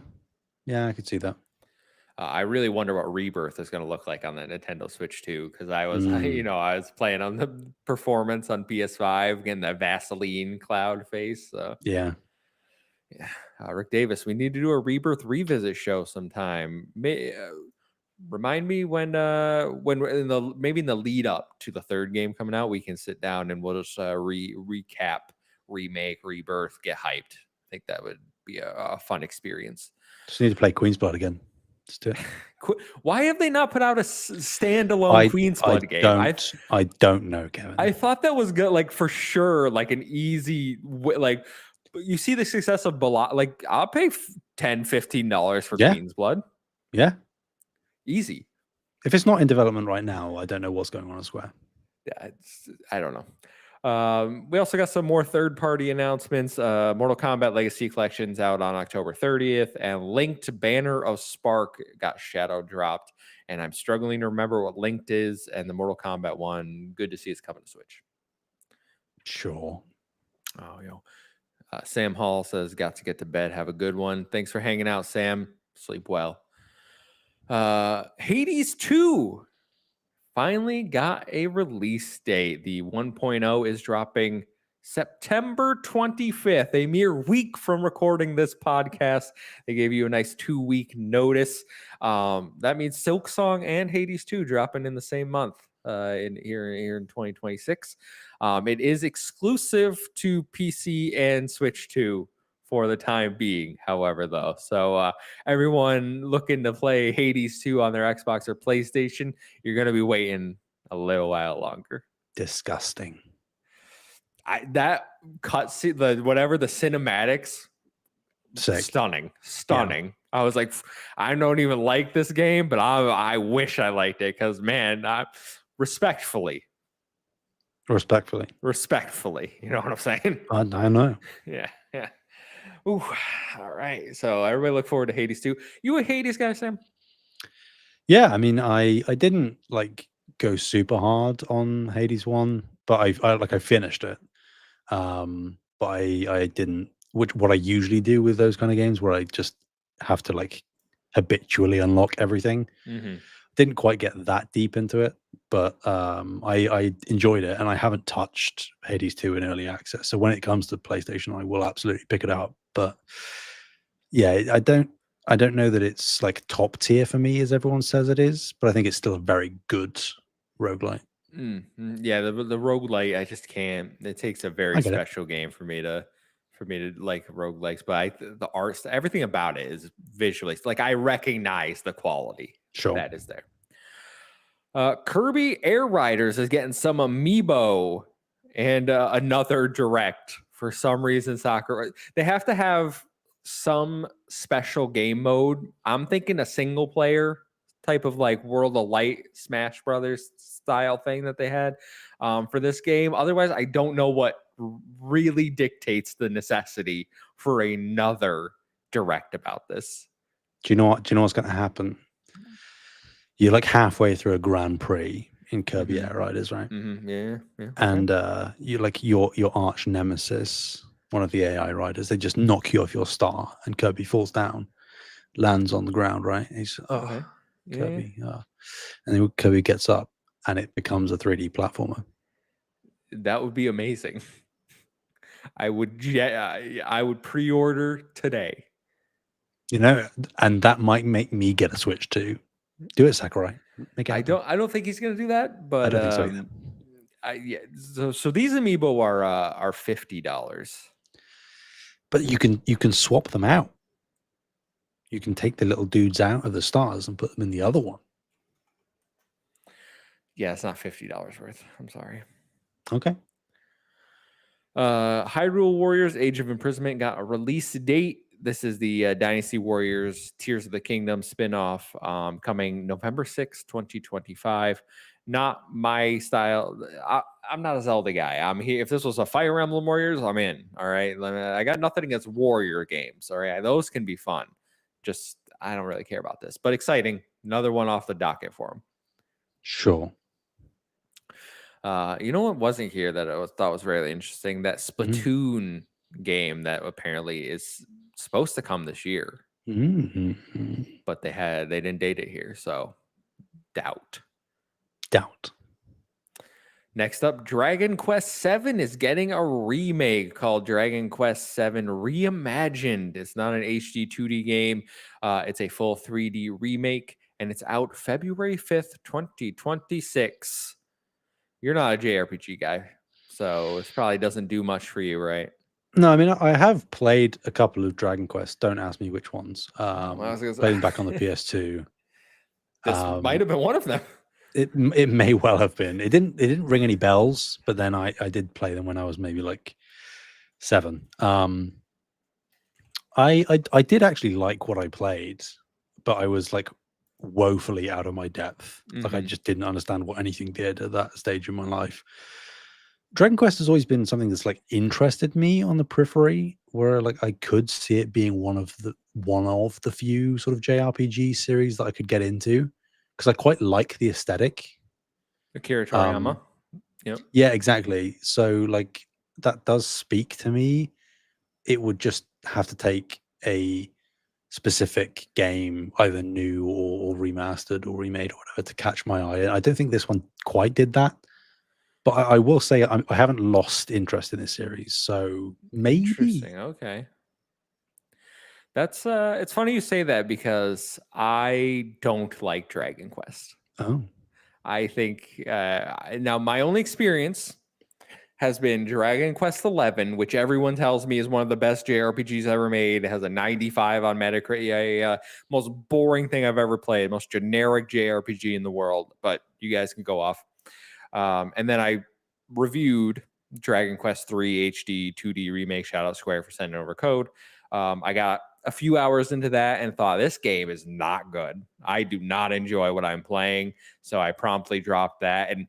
I could see that. I really wonder what Rebirth is going to look like on the Nintendo Switch 2, because I was, I was playing on the performance on PS5, getting that Vaseline cloud face. So. Yeah. Rick Davis, we need to do a Rebirth revisit show sometime. Remind me when maybe in the lead up to the third game coming out, we can sit down and we'll just recap, remake, Rebirth, get hyped. I think that would be a fun experience. Just need to play Queen's Blood again. Let's do it. Why have they not put out a standalone Queen's Blood game? I don't know, Kevin. I thought that was good, like for sure, like an easy, like you see the success of like I'll pay $10-15 for Queen's Blood. Yeah. Easy. If it's not in development right now, I don't know what's going on at Square. Yeah, I don't know. We also got some more third-party announcements. Mortal Kombat Legacy Collection's out on October 30th, and Linked Banner of Spark got shadow dropped. And I'm struggling to remember what Linked is, and the Mortal Kombat one. Good to see it's coming to Switch. Sure. Oh, Sam Hall says, "Got to get to bed. Have a good one. Thanks for hanging out, Sam. Sleep well." Hades 2 finally got a release date. The 1.0 is dropping September 25th, a mere week from recording this podcast. They gave you a nice 2-week notice. That means Silksong and Hades 2 dropping in the same month here in 2026. It is exclusive to PC and Switch 2 for the time being, however, though. So everyone looking to play Hades 2 on their Xbox or PlayStation, you're going to be waiting a little while longer. Disgusting. That cutscene, the cinematics, sick. Stunning. Yeah. I was like, I don't even like this game, but I wish I liked it, because, man, respectfully. You know what I'm saying? I know. Yeah. Ooh, all right. So everybody look forward to Hades 2. You a Hades guy, Sam? Yeah, I mean, I didn't like go super hard on Hades 1, but I finished it. But I didn't, what I usually do with those kind of games, where I just have to like habitually unlock everything. Mm-hmm. Didn't quite get that deep into it, but I enjoyed it, and I haven't touched Hades 2 in early access. So when it comes to PlayStation, I will absolutely pick it up. But yeah, I don't know that it's like top tier for me as everyone says it is, but I think it's still a very good roguelite. Yeah, the roguelite, I just can't. It takes a very special game for me to like roguelikes. But the art, everything about it is visually, like, I recognize the quality that is there. Kirby Air Riders is getting some amiibo and another direct. For some reason, they have to have some special game mode. I'm thinking a single player type of like World of Light, Smash Brothers style thing that they had for this game. Otherwise, I don't know what really dictates the necessity for another direct about this. Do you know what's going to happen? You're like halfway through a Grand Prix in Kirby Air Riders, right? Yeah. And you like your arch nemesis one of the AI riders. They just knock you off your star, and Kirby falls down, lands on the ground. Right? And he's Okay. Yeah. Kirby, and then Kirby gets up, and it becomes a 3D platformer. That would be amazing. I would pre-order today. And that might make me get a Switch too. Do it, Sakurai. Make it happen. I don't think he's gonna do that, but I don't think so either. yeah. So these amiibo are $50. But you can swap them out. You can take the little dudes out of the stars and put them in the other one. Yeah, it's not $50 worth. I'm sorry. Okay. Hyrule Warriors: Age of Imprisonment got a release date. This is the Dynasty Warriors Tears of the Kingdom spin-off, coming November 6th, 2025. Not my style. I'm not a Zelda guy. I'm here. If this was a Fire Emblem Warriors, I'm in. All right. I got nothing against warrior games. All right. Those can be fun. Just, I don't really care about this, but exciting. Another one off the docket for them. Sure. You know what wasn't here that I thought was very interesting? That Splatoon game that apparently is supposed to come this year, but they didn't date it here, so doubt. Next up, Dragon Quest VII is getting a remake called Dragon Quest VII Reimagined. It's not an HD 2D game. It's a full 3D remake, and it's out February 5th, 2026. You're not a JRPG guy, so this probably doesn't do much for you, right? No, I mean, I have played a couple of Dragon Quest. Don't ask me which ones. Played them back on the PS2. This might have been one of them. It may well have been. It didn't ring any bells, but then I did play them when I was maybe like 7. I did actually like what I played, but I was like woefully out of my depth. Like I just didn't understand what anything did at that stage in my life. Dragon Quest has always been something that's like interested me on the periphery, where like I could see it being one of the few sort of JRPG series that I could get into, because I quite like the aesthetic. Akira Toriyama. Yep. Yeah, exactly. So like that does speak to me. It would just have to take a specific game, either new or remastered or remade or whatever, to catch my eye. I don't think this one quite did that. But I will say I haven't lost interest in this series, so maybe. Interesting. Okay. That's it's funny you say that, because I don't like Dragon Quest. Oh. I think now my only experience has been Dragon Quest XI, which everyone tells me is one of the best JRPGs ever made. It has a 95 on Metacritic. Most boring thing I've ever played, most generic JRPG in the world. But you guys can go off. And then I reviewed Dragon Quest III HD 2D remake. Shout out Square for sending over code. I got a few hours into that and thought, this game is not good. I do not enjoy what I'm playing, so I promptly dropped that. And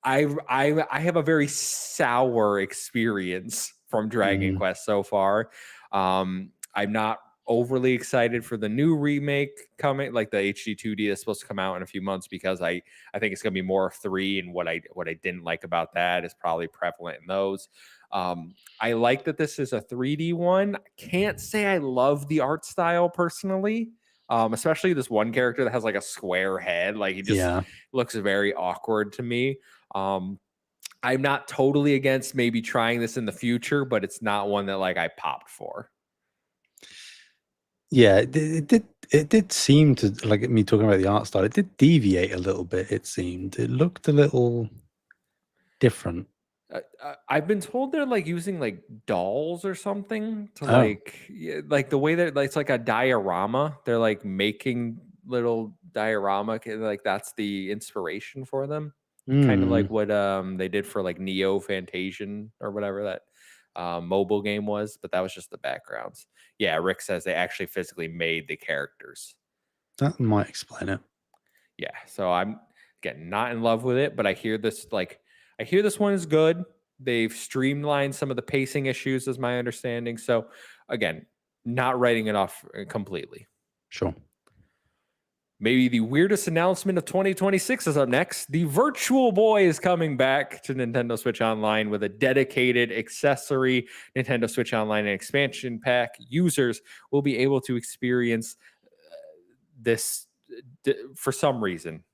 I have a very sour experience from Dragon Quest so far. I'm not overly excited for the new remake coming, like the HD 2D that's supposed to come out in a few months, because I think it's going to be more of 3, and what I didn't like about that is probably prevalent in those. I like that this is a 3D one. I can't say I love the art style personally, especially this one character that has like a square head. Like he just looks very awkward to me. I'm not totally against maybe trying this in the future, but it's not one that like I popped for. Yeah, it did seem to, like me talking about the art style, it did deviate a little bit. It seemed it looked a little different. I've been told they're like using like dolls or something to like the way that, like, it's like a diorama. They're like making little diorama, like that's the inspiration for them. Kind of like what they did for like Neo Fantasian or whatever that mobile game was, but that was just the backgrounds. Yeah, Rick says they actually physically made the characters. That might explain it. Yeah, so I'm again not in love with it, but I hear this one is good. They've streamlined some of the pacing issues, is my understanding. So again, not writing it off completely. Sure. Maybe the weirdest announcement of 2026 is up next. The Virtual Boy is coming back to Nintendo Switch Online with a dedicated accessory. Nintendo Switch Online and expansion pack users will be able to experience this for some reason,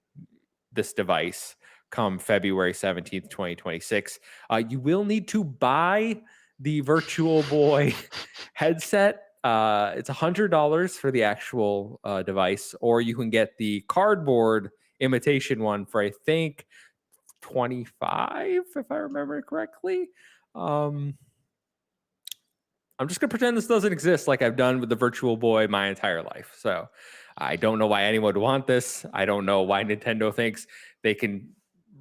this device come February 17th, 2026. You will need to buy the Virtual Boy headset. It's $100 for the actual device, or you can get the cardboard imitation one for, I think, 25, if I remember correctly. I'm just gonna pretend this doesn't exist, like I've done with the Virtual Boy my entire life. So I don't know why anyone would want this. I don't know why Nintendo thinks they can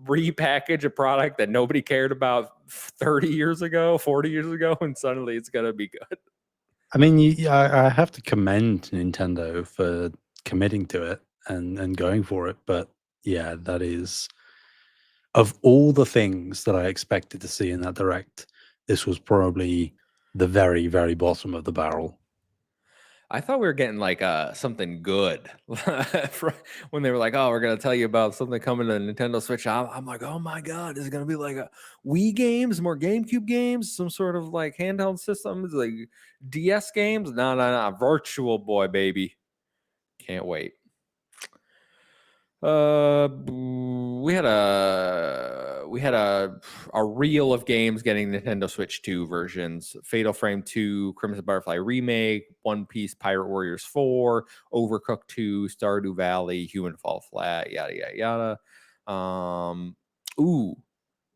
repackage a product that nobody cared about 30 years ago, 40 years ago, and suddenly it's gonna be good. I mean, I have to commend Nintendo for committing to it and going for it. But yeah, that is, of all the things that I expected to see in that direct, this was probably the very, very bottom of the barrel. I thought we were getting like something good when they were like, "Oh, we're gonna tell you about something coming to Nintendo Switch." I'm like, "Oh my god, is it gonna be like a Wii games, more GameCube games, some sort of like handheld systems, like DS games?" No, no, no, Virtual Boy, baby, can't wait. We had a reel of games getting Nintendo Switch 2 versions: Fatal Frame 2, Crimson Butterfly Remake, One Piece Pirate Warriors 4, Overcooked 2, Stardew Valley, Human Fall Flat, yada yada yada.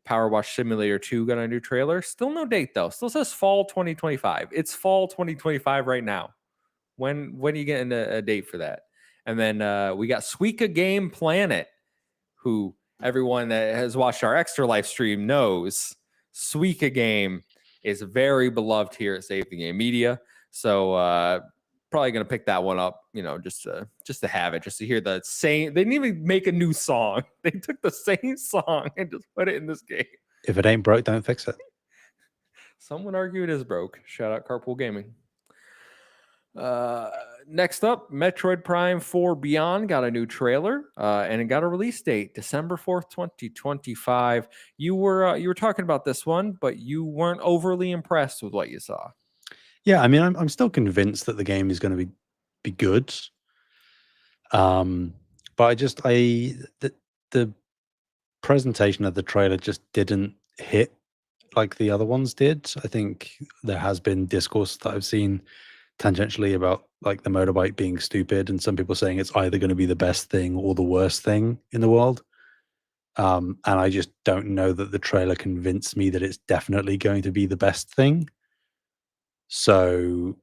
Power Wash Simulator 2 got a new trailer. Still no date though. Still says fall 2025. It's fall 2025 right now. When are you getting a date for that? And then we got Suika Game Planet, who everyone that has watched our extra live stream knows Suika Game is very beloved here at Save the Game Media. So probably gonna pick that one up, just to have it, just to hear the same. They didn't even make a new song. They took the same song and just put it in this game. If it ain't broke, don't fix it. Some would argue it is broke. Shout out Carpool Gaming. Next up, Metroid Prime 4 Beyond got a new trailer, and it got a release date, December 4th, 2025. You were talking about this one, but you weren't overly impressed with what you saw. Yeah, I mean, I'm still convinced that the game is going to be good. But the presentation of the trailer just didn't hit like the other ones did. I think there has been discourse that I've seen tangentially about like the motorbike being stupid, and some people saying it's either going to be the best thing or the worst thing in the world. And I just don't know that the trailer convinced me that it's definitely going to be the best thing. So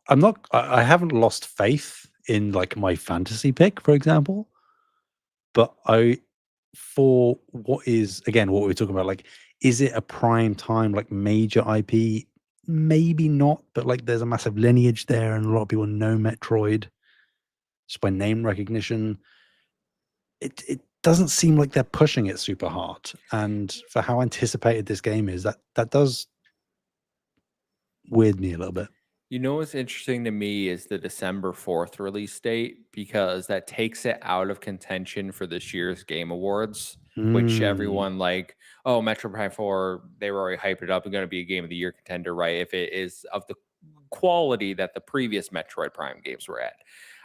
I haven't lost faith in like my fantasy pick, for example. But for what is, again, what we're talking about, like, is it a prime time, like major IP? Maybe not, but like there's a massive lineage there, and a lot of people know Metroid just by name recognition. It doesn't seem like they're pushing it super hard. And for how anticipated this game is, that does weird me a little bit. What's interesting to me is the December 4th release date, because that takes it out of contention for this year's Game Awards, which everyone like, oh, Metro Prime 4, they were already hyped it up and going to be a Game of the Year contender, right? If it is of the quality that the previous Metroid Prime games were at.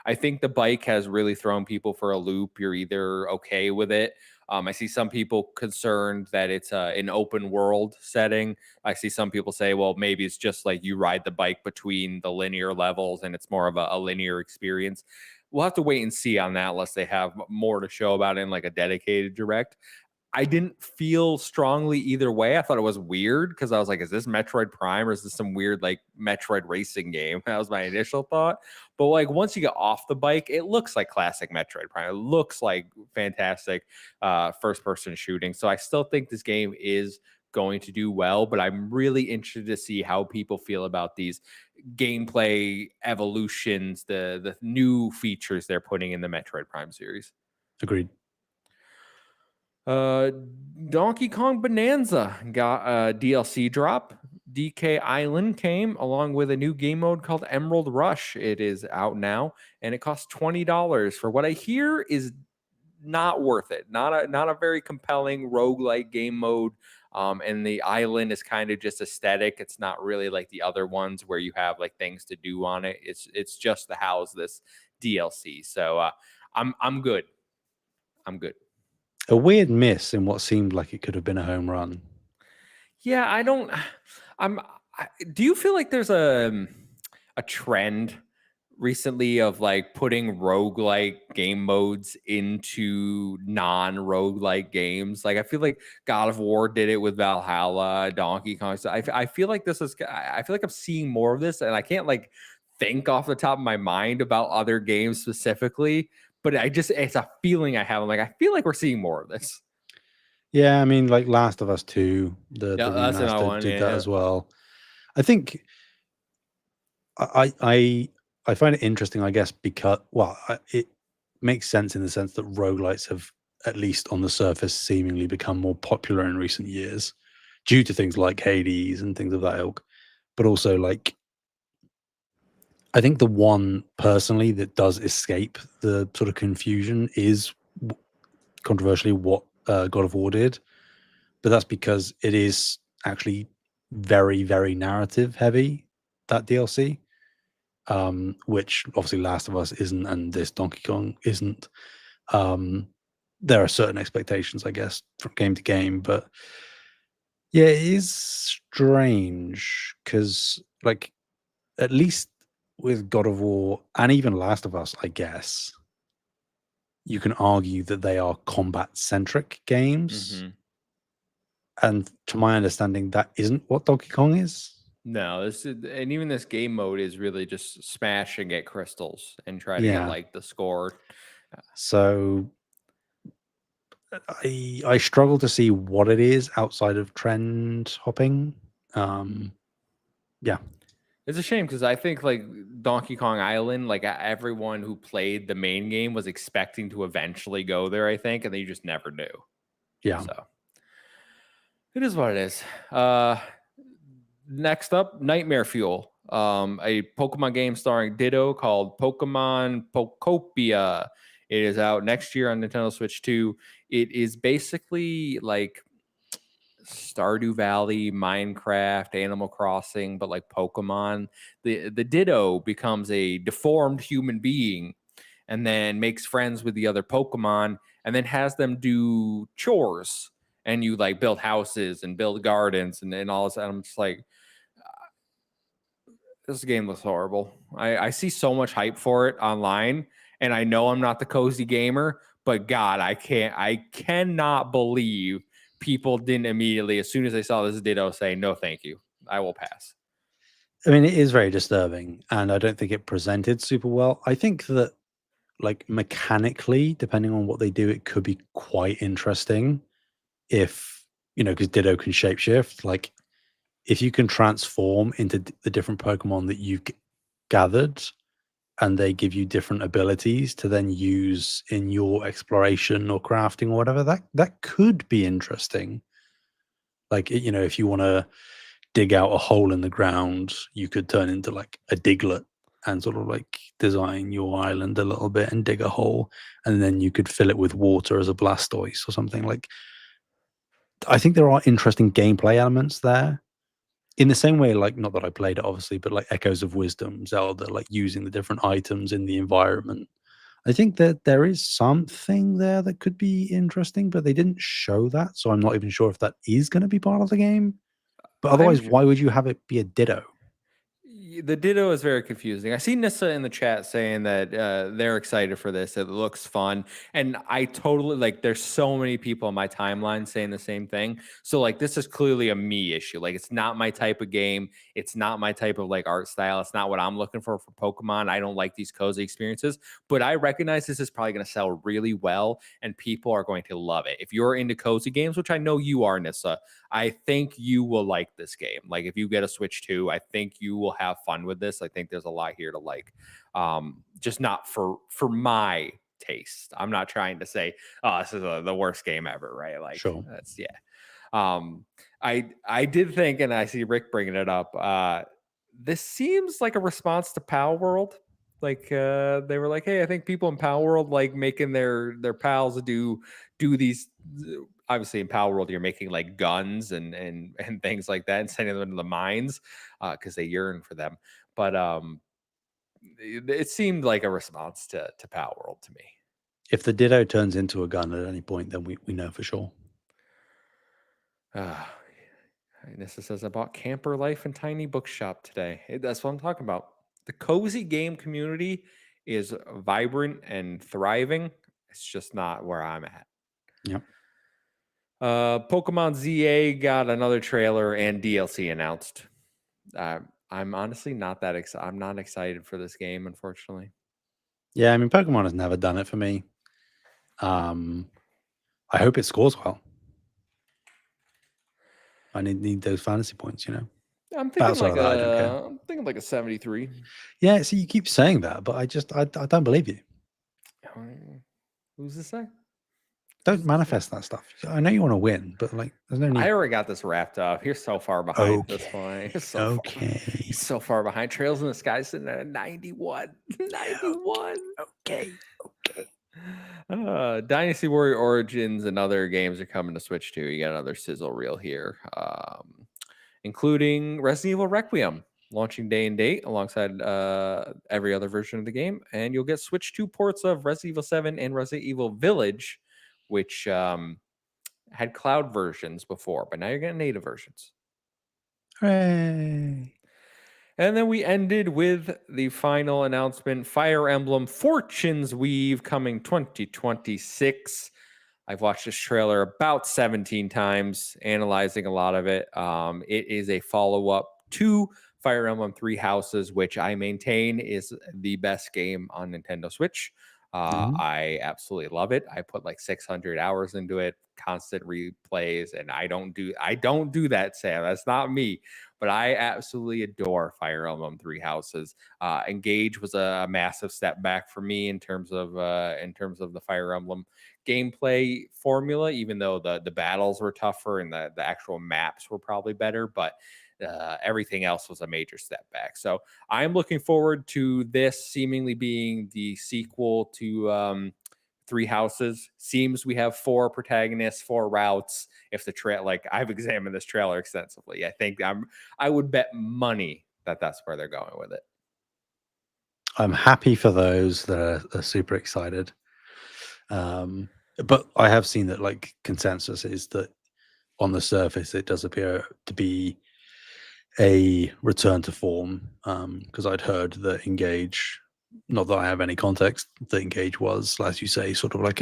I think the bike has really thrown people for a loop. You're either okay with it. I see some people concerned that it's an open world setting. I see some people say, well, maybe it's just like you ride the bike between the linear levels and it's more of a linear experience. We'll have to wait and see on that unless they have more to show about it in like a dedicated direct. I didn't feel strongly either way. I thought it was weird because I was like, is this Metroid Prime or is this some weird like Metroid racing game? That was my initial thought. But like once you get off the bike, it looks like classic Metroid Prime. It looks like fantastic first person shooting. So I still think this game is going to do well, but I'm really interested to see how people feel about these gameplay evolutions, the new features they're putting in the Metroid Prime series. Agreed. Donkey Kong Bonanza got a DLC drop. DK Island came along with a new game mode called Emerald Rush. It is out now, and it costs $20 for what I hear is not worth it. Not a very compelling roguelike game mode. And the island is kind of just aesthetic. It's not really like the other ones where you have like things to do on it. It's just to house this DLC. So I'm good. I'm good. A weird miss in what seemed like it could have been a home run. Yeah, I don't. I'm. Do you feel like there's a trend recently of like putting roguelike game modes into non-roguelike games? Like I feel like God of War did it with Valhalla, Donkey Kong. So I feel like this is. I feel like I'm seeing more of this, and I can't like think off the top of my mind about other games specifically. But it's a feeling I have. I'm like, I feel like we're seeing more of this. Yeah, I mean, like Last of Us 2, the Yeah, that's another remaster one. did that Yeah. as well. I think I find it interesting, I guess, because it makes sense in the sense that roguelites have, at least on the surface, seemingly become more popular in recent years due to things like Hades and things of that ilk. But also, like, I think the one personally that does escape the sort of confusion is controversially what God of War did, but that's because it is actually very, very narrative heavy, that DLC. Which obviously Last of Us isn't, and this Donkey Kong isn't. There are certain expectations, I guess, from game to game, but yeah, it is strange because, like, at least with God of War and even Last of Us, I guess you can argue that they are combat centric games, Mm-hmm. and to my understanding, that isn't what Donkey Kong is. No, and even this game mode is really just smash and get crystals and try to get Yeah, like the score. so I struggle to see what it is outside of trend hopping. Yeah, It's a shame because I think like Donkey Kong Island, like everyone who played the main game was expecting to eventually go there, I think, and they just never knew. yeah. So it is what it is. Next up, Nightmare Fuel, a Pokemon game starring Ditto called Pokemon Pokopia. It is out next year on Nintendo Switch 2. It is basically like Stardew Valley, Minecraft, Animal Crossing, but like Pokemon. The Ditto becomes a deformed human being and then makes friends with the other Pokemon and then has them do chores. And you like build houses and build gardens and all this. And I'm just like, this game looks horrible. I see so much hype for it online, and I know I'm not the cozy gamer, but God, I cannot believe people didn't immediately, as soon as they saw this Ditto, say, no, thank you. I will pass. I mean, it is very disturbing, and I don't think it presented super well. I think that, like, mechanically, depending on what they do, it could be quite interesting if, because Ditto can shapeshift. Like, if you can transform into the different Pokemon that you've gathered, and they give you different abilities to then use in your exploration or crafting or whatever, that could be interesting. Like, if you want to dig out a hole in the ground, you could turn into like a Diglett and sort of like design your island a little bit and dig a hole, and then you could fill it with water as a Blastoise or something. Like, I think there are interesting gameplay elements there. In the same way, like, not that I played it obviously, but like Echoes of Wisdom, Zelda, like using the different items in the environment. I think that there is something there that could be interesting, but they didn't show that, so I'm not even sure if that is going to be part of the game. But I'm otherwise, why would you have it be a Ditto? The Ditto is very confusing. I see Nissa in the chat saying that they're excited for this. It looks fun. And I totally like, there's so many people on my timeline saying the same thing. So, like, this is clearly a me issue. Like, it's not my type of game. It's not my type of like art style. It's not what I'm looking for Pokemon. I don't like these cozy experiences, but I recognize this is probably going to sell really well and people are going to love it. If you're into cozy games, which I know you are, Nissa, I think you will like this game. Like if you get a Switch 2, I think you will have fun with this. I think there's a lot here to like. Just not for my taste. I'm not trying to say, oh, this is the worst game ever, right? Like Sure. that's yeah. I did think, and I see Rick bringing it up. This seems like a response to Pal World. Like they were like, hey, I think people in Pal World like making their pals do these. Obviously, in Pal World, you're making like guns and things like that, and sending them to the mines because they yearn for them. But it seemed like a response to Pal World to me. If the Ditto turns into a gun at any point, then we know for sure. Nissa says, I bought Camper Life and Tiny Bookshop today. That's what I'm talking about. The cozy game community is vibrant and thriving. It's just not where I'm at. Yep. Pokemon ZA got another trailer and DLC announced. I'm honestly not that excited. I'm not excited for this game, unfortunately. Yeah, I mean, Pokemon has never done it for me. I hope it scores well. I need those fantasy points, you know. I'm thinking Outside like of that, I don't care. I'm thinking like a 73. Yeah, see, you keep saying that, but I don't believe you. Who's to say? Don't manifest that stuff. I know you want to win, but like, there's no need. I already got this wrapped up. You're so far behind at this point. You're so so far behind. Trails in the Sky sitting at 91. 91. Okay. Dynasty Warrior Origins and other games are coming to Switch too. You got another sizzle reel here, including Resident Evil Requiem launching day and date alongside every other version of the game, and you'll get Switch 2 ports of Resident Evil 7 and Resident Evil Village, which had cloud versions before, but now you're getting native versions. Hooray! And then we ended with the final announcement, Fire Emblem Fortune's Weave coming 2026. I've watched this trailer about 17 times, analyzing a lot of it. It is a follow-up to Fire Emblem Three Houses, which I maintain is the best game on Nintendo Switch. I absolutely love it. I put like 600 hours into it, constant replays, and I don't do that, Sam. That's not me. But I absolutely adore Fire Emblem Three Houses. Engage was a massive step back for me in terms of the Fire Emblem gameplay formula, even though the battles were tougher and the actual maps were probably better, but everything else was a major step back. So I'm looking forward to this seemingly being the sequel to Three Houses. Seems we have 4 protagonists, 4 routes. If the like I've examined this trailer extensively, I think I would bet money that that's where they're going with it. I'm happy for those that are super excited. But I have seen that like consensus is that on the surface it does appear to be a return to form, because I'd heard that Engage, not that I have any context, that Engage was, as you say, sort of like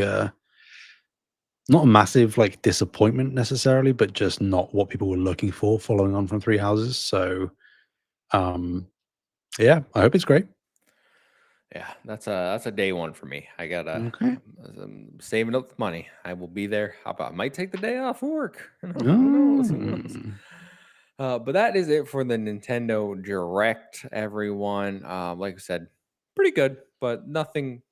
not a massive like disappointment necessarily, but just not what people were looking for following on from Three Houses. So yeah, I hope it's great. Yeah, that's a day one for me. I gotta saving up money. I will be there. I might take the day off work. Who knows? But that is it for the Nintendo Direct, everyone. Like I said, pretty good, but nothing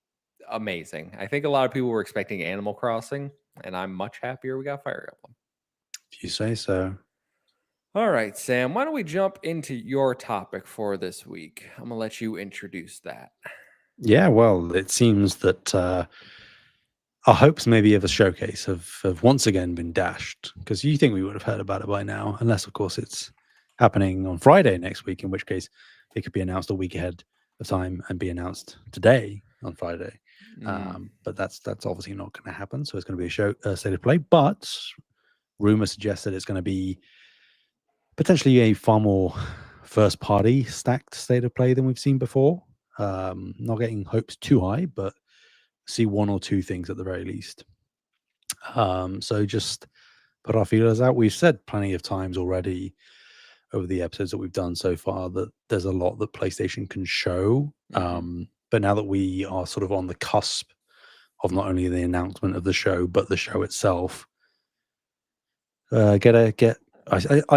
amazing. I think a lot of people were expecting Animal Crossing, and I'm much happier we got Fire Emblem. If you say so. All right, Sam, why don't we jump into your topic for this week? I'm going to let you introduce that. Yeah, well, it seems that our hopes maybe of a showcase have once again been dashed, because you think we would have heard about it by now, unless, of course, it's happening on Friday next week, in which case it could be announced a week ahead of time and be announced today on Friday. But that's obviously not going to happen. So it's going to be a state of play, but rumor suggests that it's going to be potentially a far more first party stacked state of play than we've seen before. Not getting hopes too high, but see 1 or 2 things at the very least. So just put our feelers out. We've said plenty of times already over the episodes that we've done so far that there's a lot that PlayStation can show. But now that we are sort of on the cusp of not only the announcement of the show, but the show itself, I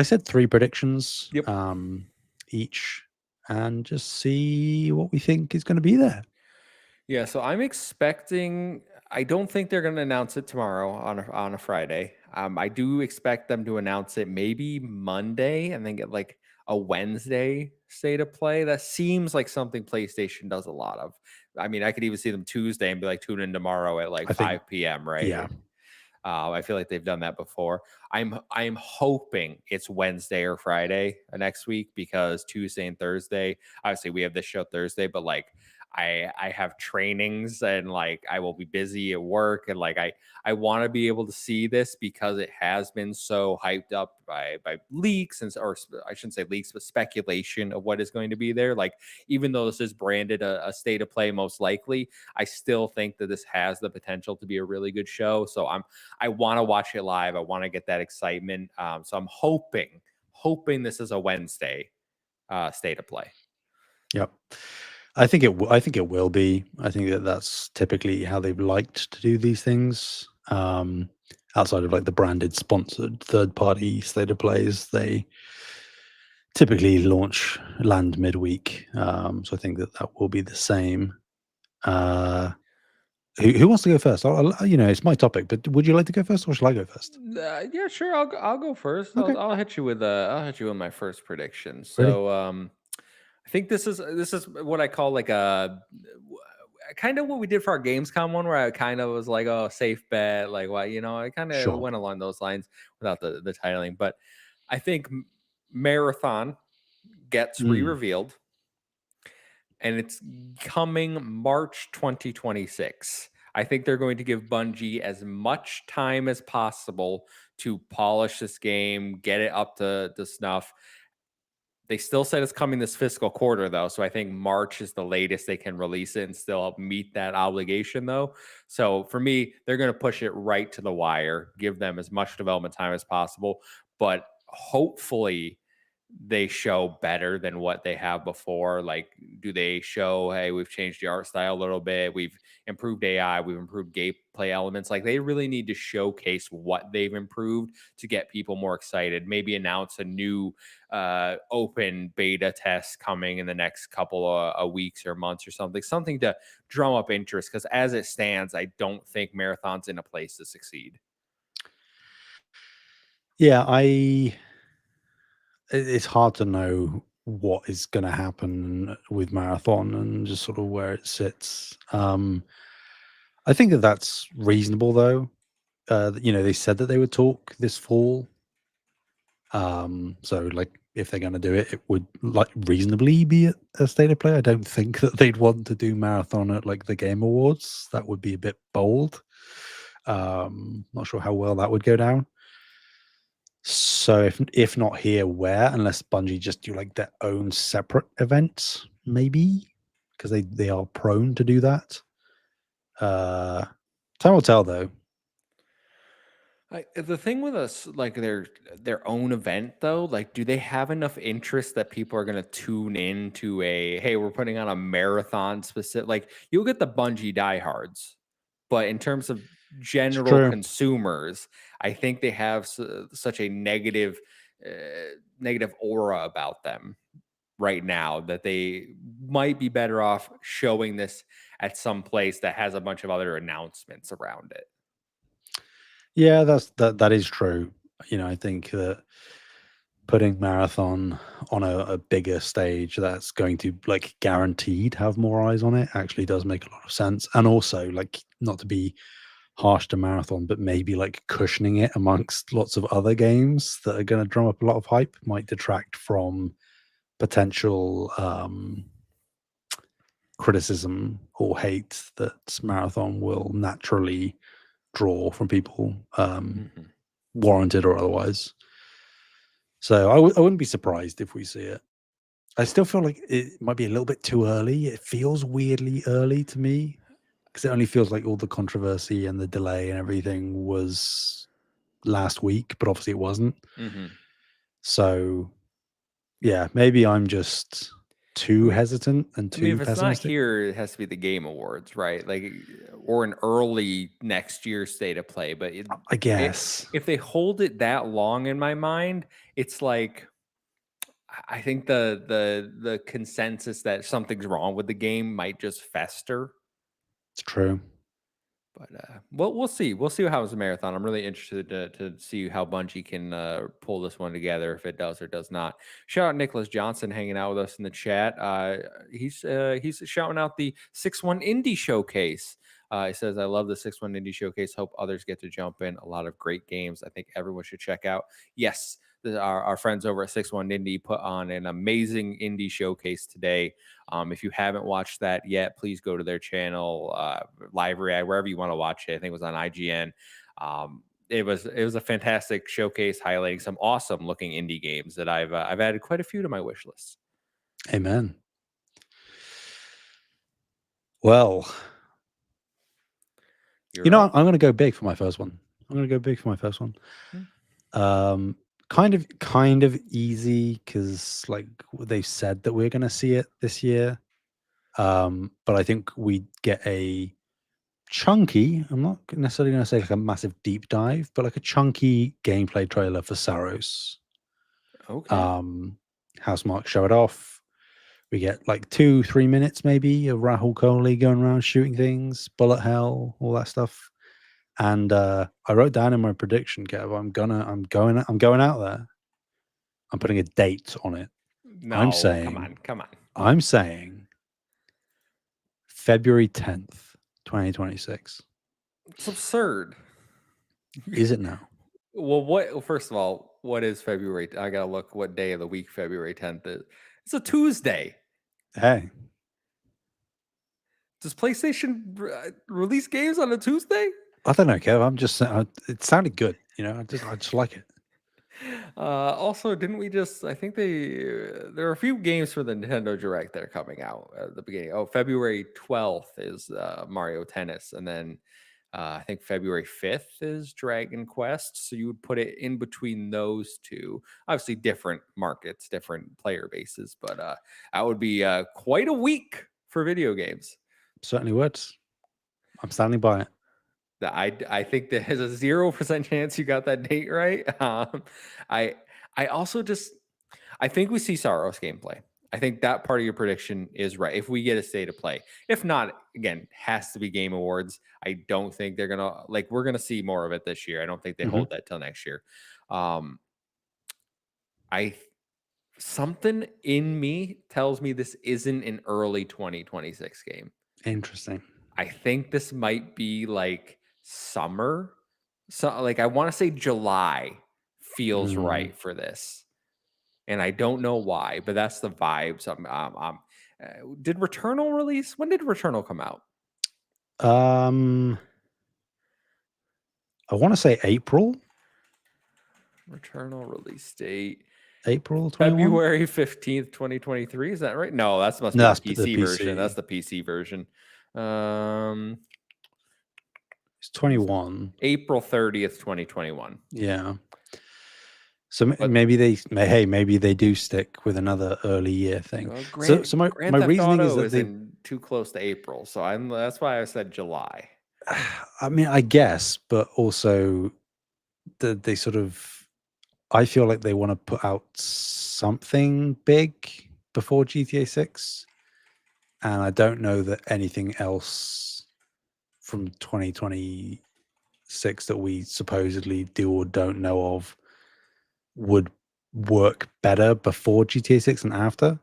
said 3 predictions each, and just see what we think is going to be there. Yeah, so I'm expecting. I don't think they're going to announce it tomorrow on a Friday. I do expect them to announce it maybe Monday and then get like a Wednesday state of play. That seems like something PlayStation does a lot of. I mean, I could even see them Tuesday and be like, tune in tomorrow at like I think, 5 p.m., yeah, right? I feel like they've done that before. I'm hoping it's Wednesday or Friday next week because Tuesday and Thursday, obviously we have this show Thursday, but like I have trainings and like I will be busy at work and like I want to be able to see this because it has been so hyped up by leaks and or I shouldn't say leaks, but speculation of what is going to be there. Like even though this is branded a state of play, most likely, I still think that this has the potential to be a really good show. So I want to watch it live. I want to get that excitement. So I'm hoping this is a Wednesday state of play. yep. I think it will be. I think that that's typically how they've liked to do these things. Outside of like the branded sponsored third party state of plays, they typically land midweek. So I think that that will be the same. Uh, who wants to go first? It's my topic, but would you like to go first, or shall I go first? Yeah, sure. I'll go first. Okay, I'll hit you with my first prediction. ready? So I think this is what I call like a kind of what we did for our Gamescom one, where I kind of was like, oh, safe bet, like what I kind of Sure. went along those lines without the titling, but I think Marathon gets Mm. re-revealed and it's coming March 2026. I think they're going to give Bungie as much time as possible to polish this game, get it up to snuff. They still said it's coming this fiscal quarter, though. So I think March is the latest they can release it and still meet that obligation, though. So for me, they're going to push it right to the wire, give them as much development time as possible. But hopefully, they show better than what they have before. Like, do they show, hey, we've changed the art style a little bit, we've improved AI, we've improved gameplay elements? Like, they really need to showcase what they've improved to get people more excited. Maybe announce a new open beta test coming in the next couple of weeks or months or something to drum up interest. Because as it stands, I don't think Marathon's in a place to succeed. Yeah, it's hard to know what is going to happen with Marathon and just sort of where it sits. I think that that's reasonable, though. They said that they would talk this fall. So like if they're going to do it, it would like reasonably be a state of play. I don't think that they'd want to do Marathon at like the Game Awards. That would be a bit bold. Not sure how well that would go down. So if not here, where? Unless Bungie just do like their own separate events, maybe, because they are prone to do that. Time will tell, though. The thing with us, like their own event though, like do they have enough interest that people are gonna tune in to a hey, we're putting on a marathon specific? Like you'll get the Bungie diehards, but in terms of It's general true. consumers, I think they have such a negative aura about them right now that they might be better off showing this at some place that has a bunch of other announcements around it. Yeah, that is true. I think that putting Marathon on a bigger stage that's going to like guaranteed have more eyes on it actually does make a lot of sense. And also, like, not to be harsh to Marathon, but maybe like cushioning it amongst lots of other games that are going to drum up a lot of hype might detract from potential criticism or hate that Marathon will naturally draw from people, Mhm. warranted or otherwise. So I wouldn't be surprised if we see it. I still feel like it might be a little bit too early. It feels weirdly early to me because it only feels like all the controversy and the delay and everything was last week, but obviously it wasn't. Mhm. So yeah, maybe I'm just I too mean, hesitant and I mean, too if it's not pessimistic. here, it has to be the Game Awards, right? Like, or an early next year state of play. But I it, guess. if they hold it that long, in my mind, it's like I think the consensus that something's wrong with the game might just fester. It's true. But we'll see. We'll see what happens in marathon. I'm really interested to see how Bungie can pull this one together, if it does or does not. Shout out Nicholas Johnson hanging out with us in the chat. He's shouting out the 6-1 Indie Showcase. He says, "I love the 6-1 Indie Showcase. Hope others get to jump in. A lot of great games. I think everyone should check out." Yes, our friends over at 6-1 Indie put on an amazing indie showcase today. If you haven't watched that yet, please go to their channel, live react, wherever you want to watch it. I think it was on IGN. It was a fantastic showcase highlighting some awesome looking indie games that I've added quite a few to my wish list. Amen. Well, I'm going to go big for my first one. Kind of easy because like they've said that we're going to see it this year. But I think we get a chunky, I'm not necessarily going to say like a massive deep dive, but like a chunky gameplay trailer for Saros. Okay. Housemarque show it off. We get like 2-3 minutes maybe of Rahul Kohli going around shooting things, bullet hell, all that stuff. And I wrote down in my prediction, Kev, I'm going out there. I'm putting a date on it. No, I'm saying, come on. I'm saying February 10th, 2026. It's absurd. Is it now? Well, first of all, what is February? I gotta look what day of the week February 10th is. It's a Tuesday. Hey. Does PlayStation release games on a Tuesday? I don't know, Kev. I'm just saying, it sounded good. I just like it. Also, didn't we just? I think there are a few games for the Nintendo Direct that are coming out at the beginning. Oh, February 12th is Mario Tennis, and then I think February 5th is Dragon Quest. So you would put it in between those two. Obviously, different markets, different player bases, but that would be quite a week for video games. Certainly would. I'm standing by it. I think there's a 0% chance you got that date right. I also I think we see Saros gameplay. I think that part of your prediction is right. If we get a state of play, if not, again, has to be Game Awards. I don't think they're gonna we're gonna see more of it this year. I don't think they hold that till next year. Something in me tells me this isn't an early 2026 game. Interesting. I think this might be like summer. So I want to say July feels right for this. And I don't know why, but that's the vibes. Did Returnal release? When did Returnal come out? I want to say April. Returnal release date. April 21? February 15th, 2023. Is that right? No, that's the PC version. That's the PC version. It's 21. April 30th, 2021. Yeah. So maybe they do stick with another early year thing. So my reasoning is that they too close to April. So that's why I said July. I mean, I guess, but also they sort of, I feel like they want to put out something big before GTA 6. And I don't know that anything else from 2026 that we supposedly do or don't know of would work better before GTA 6 and after.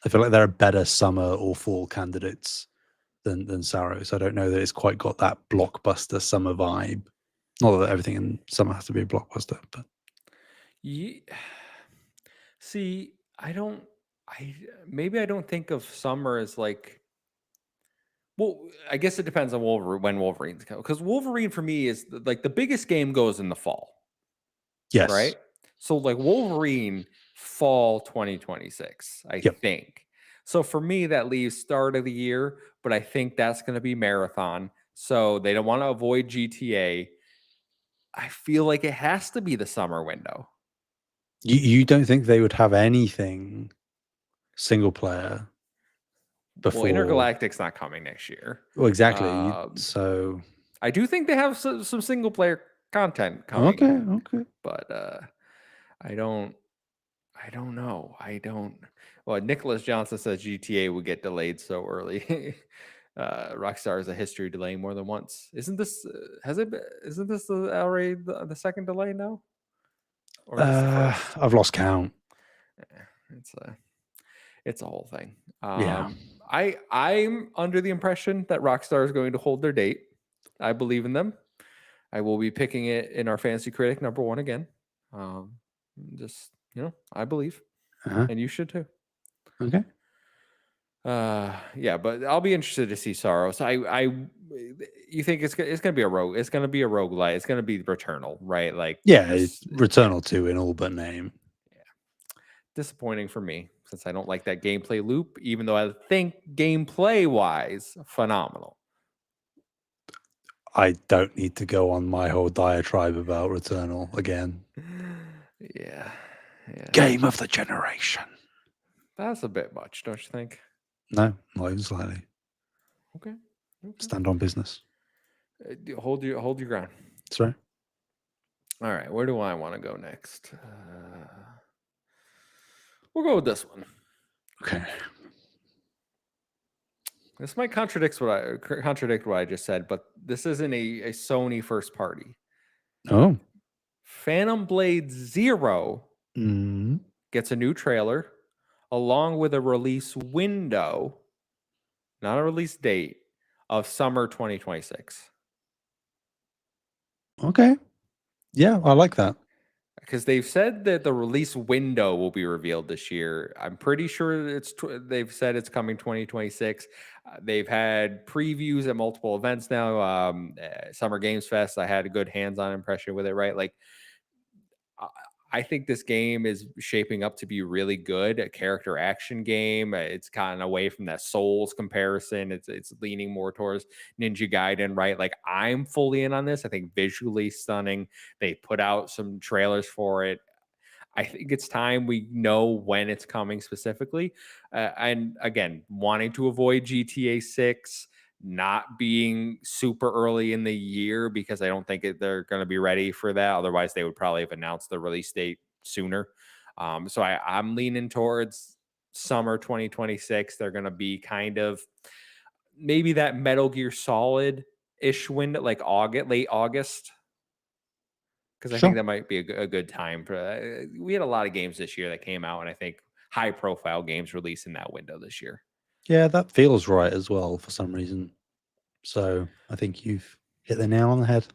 I feel like there are better summer or fall candidates than Saros. I don't know that it's quite got that blockbuster summer vibe. Not that everything in summer has to be a blockbuster, but see, maybe I don't think of summer as like. Well, I guess it depends on when Wolverine's come, because Wolverine for me is like the biggest game goes in the fall. Yes. Right. So Wolverine fall 2026, I think. So for me, that leaves start of the year, but I think that's going to be marathon. So they don't want to avoid GTA. I feel like it has to be the summer window. You don't think they would have anything single player before? Well, Intergalactic's not coming next year. Well, exactly. So I do think they have some single player content coming. Okay. But I don't know. Well, Nicholas Johnson says GTA would get delayed so early. Rockstar has a history of delaying more than once. Isn't this isn't this already the second delay now, or is this the first? I've lost count. It's a whole thing. Yeah. I'm under the impression that Rockstar is going to hold their date. I believe in them. I will be picking it in our Fantasy Critic #1 again. Just I believe, Uh-huh. and you should too. Okay. Yeah, but I'll be interested to see Soros. You think it's gonna be a rogue? It's gonna be a roguelite. It's gonna be Returnal, right? Like, yeah, it's Returnal 2 in all but name. Disappointing for me since I don't like that gameplay loop, even though I think gameplay wise, phenomenal. I don't need to go on my whole diatribe about Returnal again. Yeah. Game of the generation. That's a bit much, don't you think? No, not even slightly. Okay. Stand on business. Hold your ground. That's right. All right, where do I want to go next? We'll go with this one. Okay. This might contradict what I just said, but this isn't a Sony first party. Oh. Phantom Blade Zero gets a new trailer along with a release window, not a release date, of summer 2026. Okay. Yeah, I like that. Because they've said that the release window will be revealed this year. I'm pretty sure they've said it's coming 2026. They've had previews at multiple events now. Summer Games Fest, I had a good hands-on impression with it, right? Like, I think this game is shaping up to be really good. A character action game. It's gotten away from that Souls comparison. It's leaning more towards Ninja Gaiden, right? Like, I'm fully in on this. I think visually stunning. They put out some trailers for it. I think it's time we know when it's coming specifically. And again, wanting to avoid GTA 6 not being super early in the year because I don't think they're going to be ready for that. Otherwise, they would probably have announced the release date sooner. So I'm leaning towards summer 2026. They're going to be kind of maybe that Metal Gear Solid ish window, like late August. Because I think that might be a good time for. We had a lot of games this year that came out, and I think high profile games released in that window this year. Yeah, that feels right as well for some reason. So I think you've hit the nail on the head.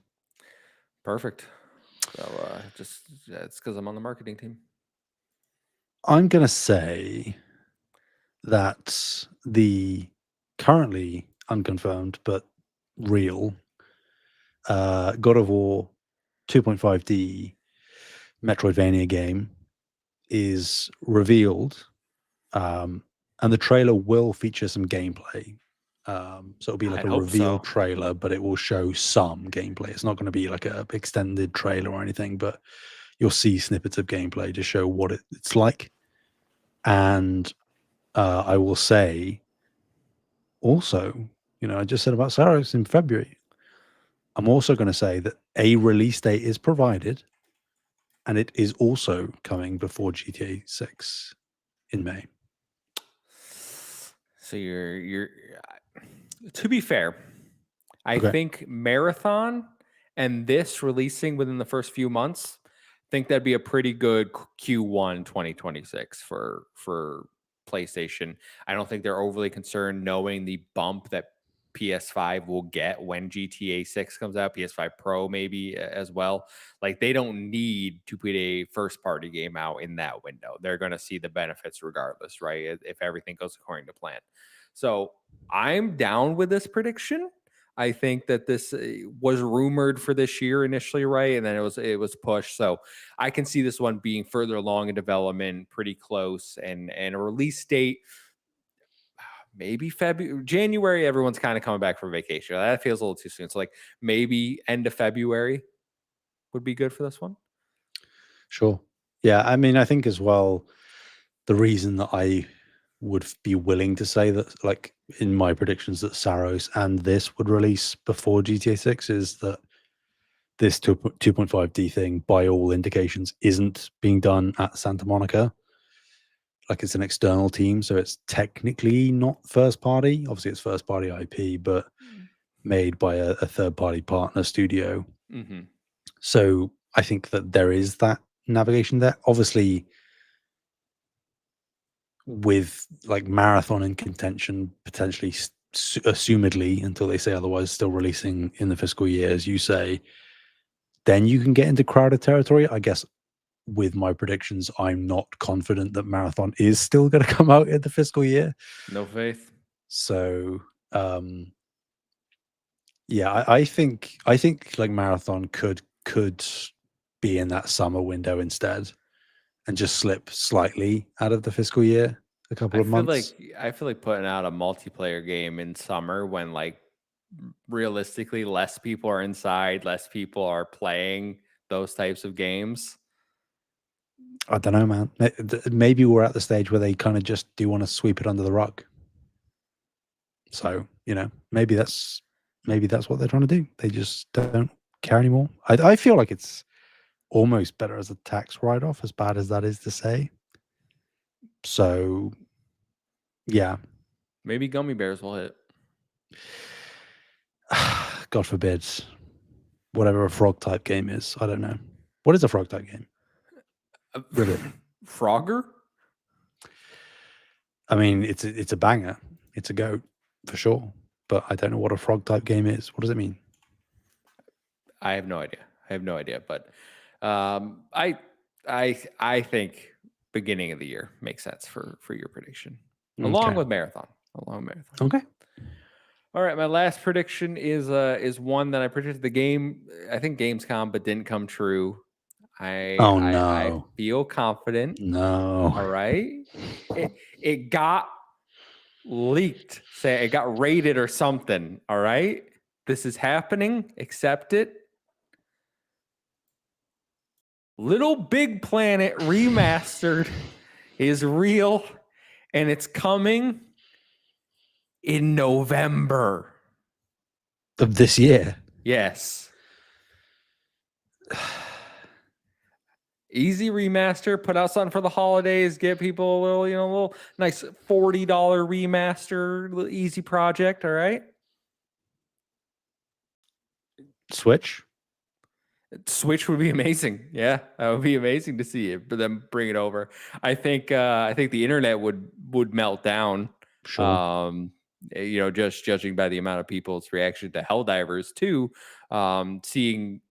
Perfect. So it's because I'm on the marketing team. I'm going to say that the currently unconfirmed but real God of War 2.5D Metroidvania game is revealed, and the trailer will feature some gameplay. So it'll be like a reveal trailer, but it will show some gameplay. It's not going to be like a extended trailer or anything, but you'll see snippets of gameplay to show what it's like. And I will say also, I just said about Saros in February. I'm also going to say that a release date is provided, and it is also coming before GTA 6 in May. So you're to be fair, I think Marathon and this releasing within the first few months, I think that'd be a pretty good Q1 2026 for PlayStation. I don't think they're overly concerned knowing the bump that PS5 will get when GTA 6 comes out, PS5 Pro maybe as well. Like, they don't need to put a first party game out in that window. They're going to see the benefits regardless, right? If everything goes according to plan. So I'm down with this prediction. I think that this was rumored for this year initially, right? And then it was pushed. So I can see this one being further along in development, pretty close, and a release date maybe January. Everyone's kind of coming back from vacation. That feels a little too soon. So like maybe end of February would be good for this one. Sure. Yeah. I mean, I think as well, the reason that I would be willing to say that, like in my predictions, that Saros and this would release before GTA 6 is that this 2.5D thing, by all indications, isn't being done at Santa Monica. like it's an external team, so it's technically not first party. Obviously, it's first party IP, but made by a third party partner studio. Mm-hmm. So I think that there is that navigation there. Obviously, with like Marathon in contention, potentially, assumedly, until they say otherwise, still releasing in the fiscal year, as you say, then you can get into crowded territory. I guess with my predictions, I'm not confident that Marathon is still going to come out in the fiscal year. No faith. So, yeah, I think like Marathon could be in that summer window instead, and just slip slightly out of the fiscal year a couple of months. I feel like putting out a multiplayer game in summer when like realistically less people are inside, less people are playing those types of games. I don't know, man. Maybe we're at the stage where they kind of just do want to sweep it under the rug. So, maybe that's what they're trying to do. They just don't care anymore. I feel like it's almost better as a tax write-off, as bad as that is to say. So, yeah. Maybe gummy bears will hit. God forbid. Whatever a frog type game is, I don't know. What is a frog type game? Ribbit. Frogger? I mean, it's a banger. It's a goat for sure. But I don't know what a frog type game is. What does it mean? I have no idea. But I think beginning of the year makes sense for your prediction, along with Marathon. Okay. All right, my last prediction is one that I predicted the game. I think Gamescom, but didn't come true. I feel confident. No. All right. It got leaked. Say it got rated or something. All right. This is happening. Accept it. Little Big Planet remastered is real, and it's coming in November of this year. Yes. Easy remaster, put out something for the holidays, get people a little nice $40 remaster, little easy project, all right? Switch would be amazing. Yeah, that would be amazing to see it, but then bring it over. I think the internet would melt down. Sure. Just judging by the amount of people's reaction to Helldivers too, seeing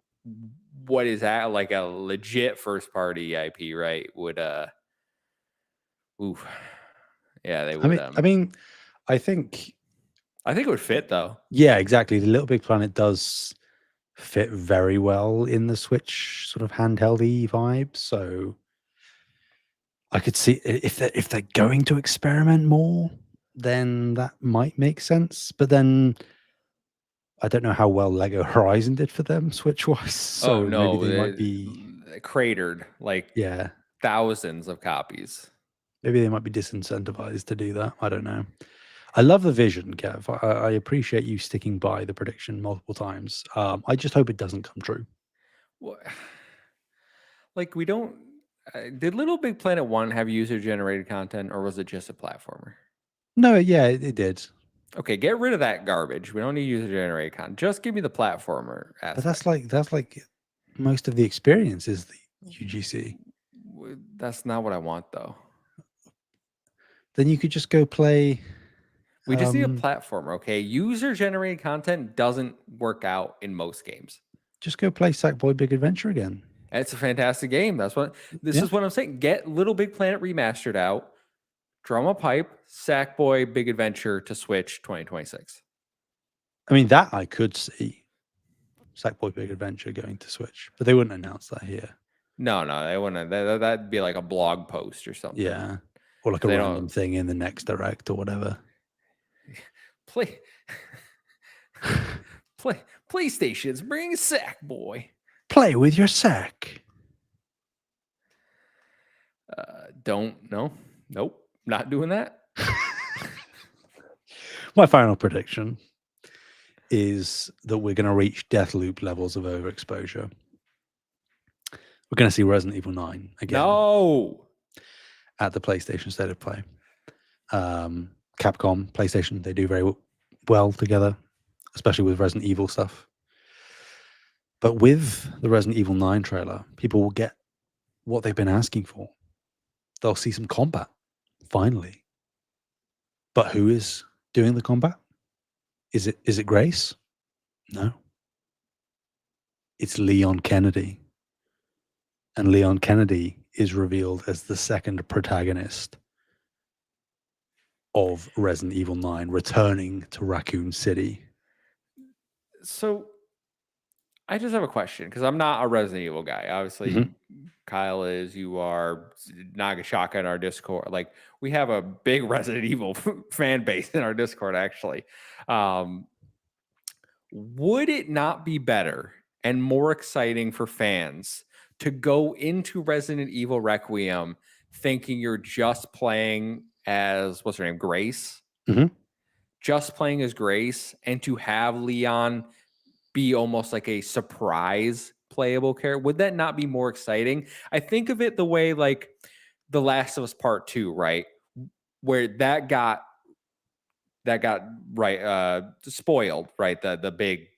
what is that like a legit first party IP, right? Would they would. I think it would fit though. Yeah, exactly. The Little Big Planet does fit very well in the Switch sort of handheldy vibe. So I could see if they're going to experiment more, then that might make sense. But then I don't know how well Lego Horizon did for them Switch wise. So no, maybe they might be cratered thousands of copies. Maybe they might be disincentivized to do that. I don't know. I love the vision, Kev. I appreciate you sticking by the prediction multiple times. I just hope it doesn't come true. Like we don't. Did Little Big Planet 1 have user-generated content, or was it just a platformer? No, yeah, it did. Okay, get rid of that garbage. We don't need user-generated content. Just give me the platformer aspect. But that's like most of the experience is the UGC. That's not what I want, though. Then you could just go play. We just need a platformer, okay? User-generated content doesn't work out in most games. Just go play Sackboy Big Adventure again. It's a fantastic game. This is what I'm saying. Get Little Big Planet remastered out. Drum a pipe, Sackboy Big Adventure to Switch 2026. I mean, that I could see. Sackboy Big Adventure going to Switch, but they wouldn't announce that here. No, they wouldn't. That'd be like a blog post or something. Yeah, or like a random thing in the next direct or whatever. PlayStation's bring Sackboy. Play with your sack. Nope, not doing that. My final prediction is that we're going to reach Deathloop levels of overexposure. We're going to see Resident Evil 9 again. No. at the PlayStation State of Play. Capcom, PlayStation, they do very well together, especially with Resident Evil stuff. But with the Resident Evil 9 trailer, people will get what they've been asking for. They'll see some combat, finally. But who is doing the combat? Is it Grace? No. It's Leon Kennedy. And Leon Kennedy is revealed as the second protagonist of Resident Evil 9, returning to Raccoon City. So I just have a question, because I'm not a Resident Evil guy. Obviously, Kyle is, you are, Nagashaka in our Discord. Like, we have a big Resident Evil fan base in our Discord, actually. Would it not be better and more exciting for fans to go into Resident Evil Requiem thinking you're just playing as, what's her name, Grace? Just playing as Grace, and to have Leon be almost like a surprise playable character? Would that not be more exciting? I think of it the way like The Last of Us Part 2, right? Where that got right spoiled, right? The big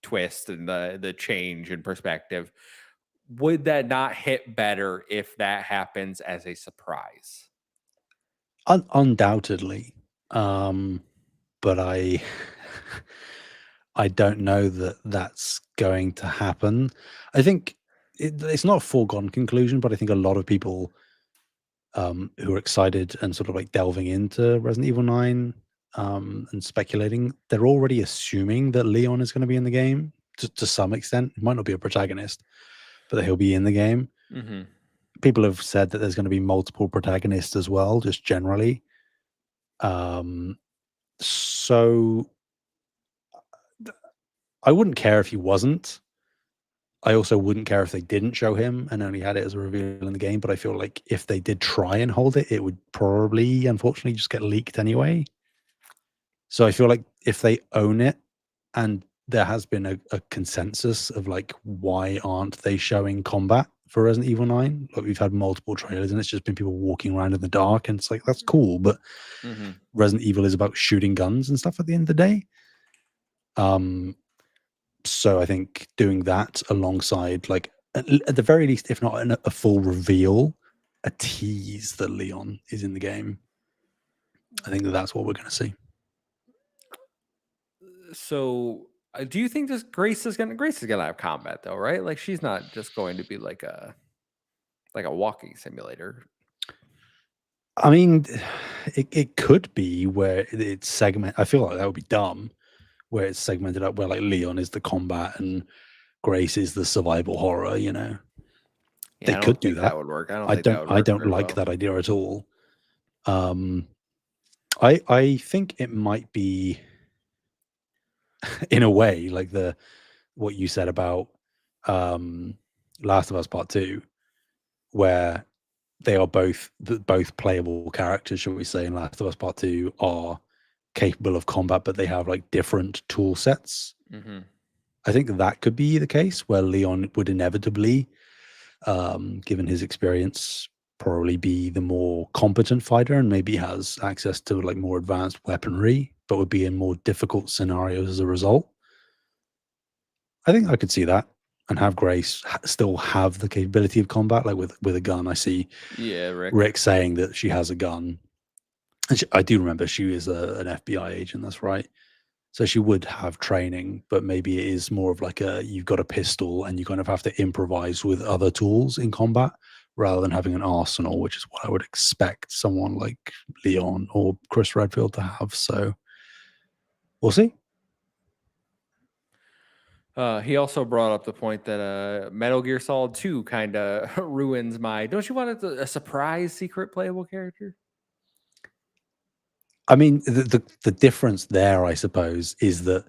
twist and the change in perspective. Would that not hit better if that happens as a surprise? Undoubtedly. But I don't know that that's going to happen. I think it's not a foregone conclusion, but I think a lot of people who are excited and sort of like delving into Resident Evil 9 and speculating, they're already assuming that Leon is going to be in the game to some extent. He might not be a protagonist, but that he'll be in the game. People have said that there's going to be multiple protagonists as well, just generally. So I wouldn't care if he wasn't. I also wouldn't care if they didn't show him and only had it as a reveal in the game. But I feel like if they did try and hold it, it would probably, unfortunately, just get leaked anyway. So I feel like if they own it, and there has been a consensus of like, why aren't they showing combat for Resident Evil 9? Like, we've had multiple trailers and it's just been people walking around in the dark, and it's like, that's cool, but Resident Evil is about shooting guns and stuff at the end of the day. So I think doing that alongside, like, at the very least, if not a full reveal, a tease that Leon is in the game, I think that's what we're going to see. So do you think Grace is gonna have combat though, right? Like, she's not just going to be like a walking simulator. I mean, it could be where it's segmented. I feel like that would be dumb, where it's segmented up, where like Leon is the combat and Grace is the survival horror. You know, they could do that. That would work. I don't like that idea at all. I think it might be, in a way, like what you said about Last of Us Part 2, where they are both playable characters, shall we say, in Last of Us Part 2 are capable of combat, but they have like different tool sets. I think that could be the case where Leon would inevitably, given his experience, probably be the more competent fighter and maybe has access to like more advanced weaponry, but would be in more difficult scenarios as a result. I think I could see that, and have Grace still have the capability of combat, like with a gun. I see Rick saying that she has a gun. And I do remember she is an FBI agent, that's right. So she would have training, but maybe it is more of like you've got a pistol and you kind of have to improvise with other tools in combat rather than having an arsenal, which is what I would expect someone like Leon or Chris Redfield to have. So we'll see. He also brought up the point that Metal Gear Solid 2 kind of ruins my... Don't you want a surprise secret playable character? I mean, the difference there, I suppose, is that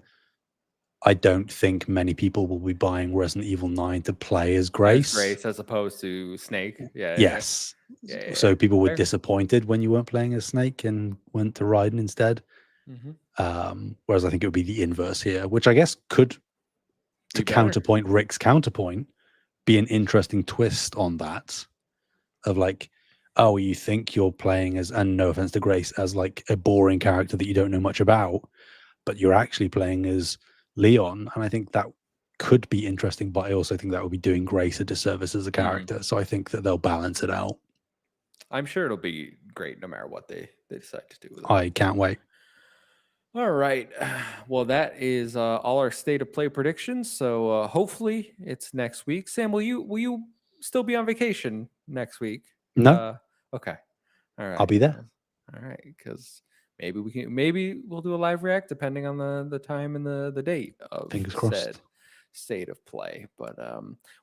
I don't think many people will be buying Resident Evil 9 to play as Grace. As opposed to Snake. Yes. Yeah. So people were disappointed when you weren't playing as Snake and went to Raiden instead. Whereas I think it would be the inverse here, which I guess could, to counterpoint Rick's counterpoint, be an interesting twist on that. Of like, oh, you think you're playing as, and no offense to Grace, as like a boring character that you don't know much about, but you're actually playing as Leon. And I think that could be interesting, but I also think that would be doing Grace a disservice as a character. So I think that they'll balance it out. I'm sure it'll be great no matter what they decide to do with it. I can't wait. All right. Well, that is all our state of play predictions. So hopefully it's next week. Sam, will you still be on vacation next week? No, Okay. All right. I'll be there. All right, because maybe we'll do a live react depending on the time and the date of Fingers crossed. said state of play. But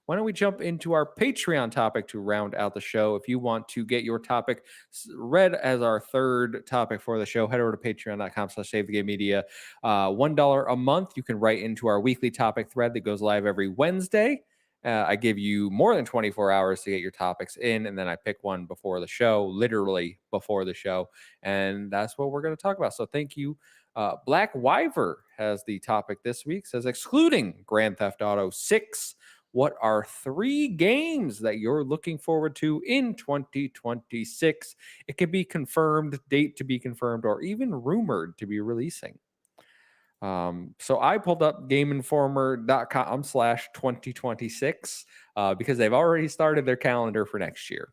why don't we jump into our Patreon topic to round out the show? If you want to get your topic read as our third topic for the show, head over to patreon.com/savethegamemedia. $1 a month. You can write into our weekly topic thread that goes live every Wednesday. I give you more than 24 hours to get your topics in, and then I pick one before the show, literally before the show, and that's what we're going to talk about. So thank you. Black Wyver has the topic this week, says, excluding Grand Theft Auto 6, what are 3 games that you're looking forward to in 2026? It can be confirmed, date to be confirmed, or even rumored to be releasing. So I pulled up GameInformer.com/2026 because they've already started their calendar for next year.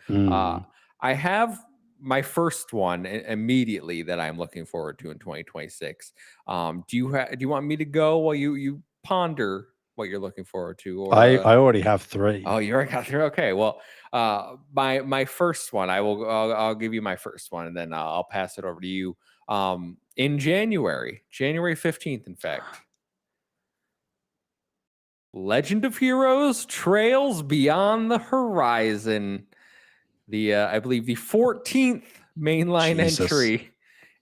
I have my first one immediately that I'm looking forward to in 2026. Do you want me to go while you ponder what you're looking forward to? Or I already have 3. Oh, you already got 3. Okay, well, my first one, I'll give you my first one, and then I'll pass it over to you. In January 15th, in fact, Legend of Heroes: Trails Beyond the Horizon. I believe the 14th mainline entry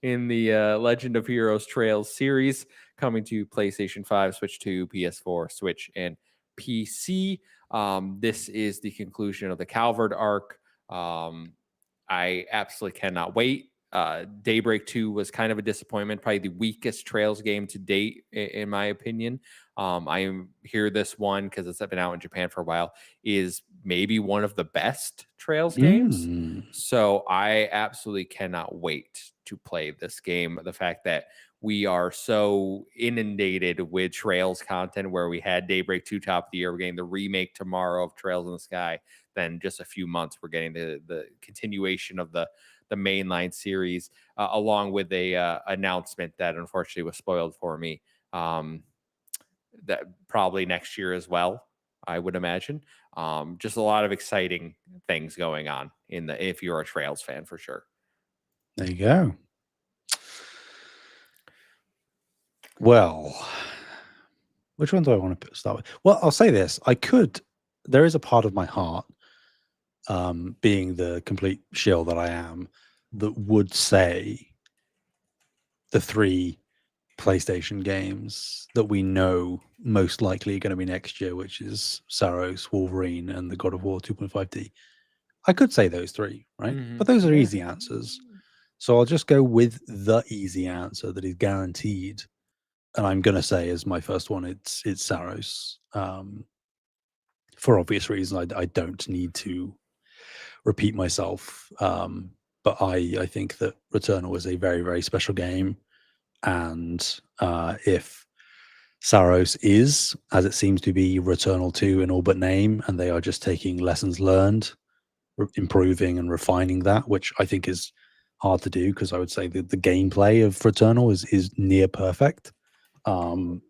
in the Legend of Heroes Trails series, coming to PlayStation 5, Switch 2, PS4, Switch, and PC. This is the conclusion of the Calvard arc. I absolutely cannot wait. Daybreak 2 was kind of a disappointment, probably the weakest Trails game to date, in my opinion. I hear this one, because it's been out in Japan for a while, is maybe one of the best Trails games. So I absolutely cannot wait to play this game. The fact that we are so inundated with Trails content, where we had Daybreak 2 top of the year, we're getting the remake tomorrow of Trails in the Sky. Then just a few months, we're getting the continuation of the mainline series, along with a announcement that unfortunately was spoiled for me. That probably next year as well, I would imagine. Just a lot of exciting things going on if you're a Trails fan, for sure. There you go. Well, which one do I want to start with? Well, I'll say this. There is a part of my heart, being the complete shill that I am, that would say the 3 PlayStation games that we know most likely are going to be next year, which is Saros, Wolverine, and the God of War 2.5D. I could say those 3, right? But those are easy answers. So I'll just go with the easy answer that is guaranteed. And I'm going to say, as my first one, it's Saros. For obvious reasons, I don't need to repeat myself. But I think that Returnal is a very, very special game. And if Saros is, as it seems to be, Returnal 2 in all but name, and they are just taking lessons learned, improving and refining that, which I think is hard to do, because I would say that the gameplay of Returnal is near perfect. And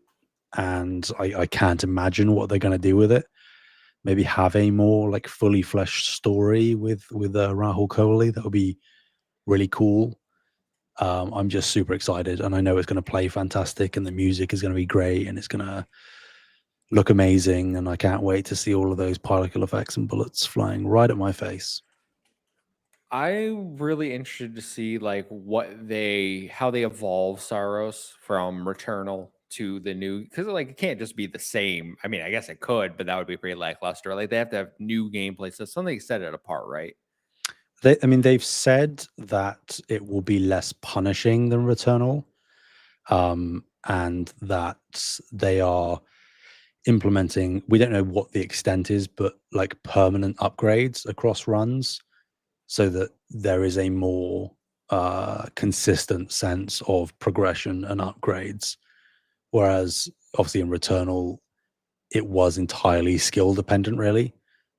I can't imagine what they're going to do with it. Maybe have a more like fully fleshed story with Rahul Kohli. That would be really cool. I'm just super excited, and I know it's going to play fantastic, and the music is going to be great, and it's going to look amazing, and I can't wait to see all of those particle effects and bullets flying right at my face. I'm really interested to see like how they evolve Saros from Returnal to the new, because like it can't just be the same. I mean, I guess it could, but that would be pretty lackluster. Like they have to have new gameplay, so something set it apart, right? They've said that it will be less punishing than Returnal, and that they are implementing, we don't know what the extent is, but like permanent upgrades across runs. so that there is a more consistent sense of progression and upgrades. Whereas obviously in Returnal, it was entirely skill dependent, really,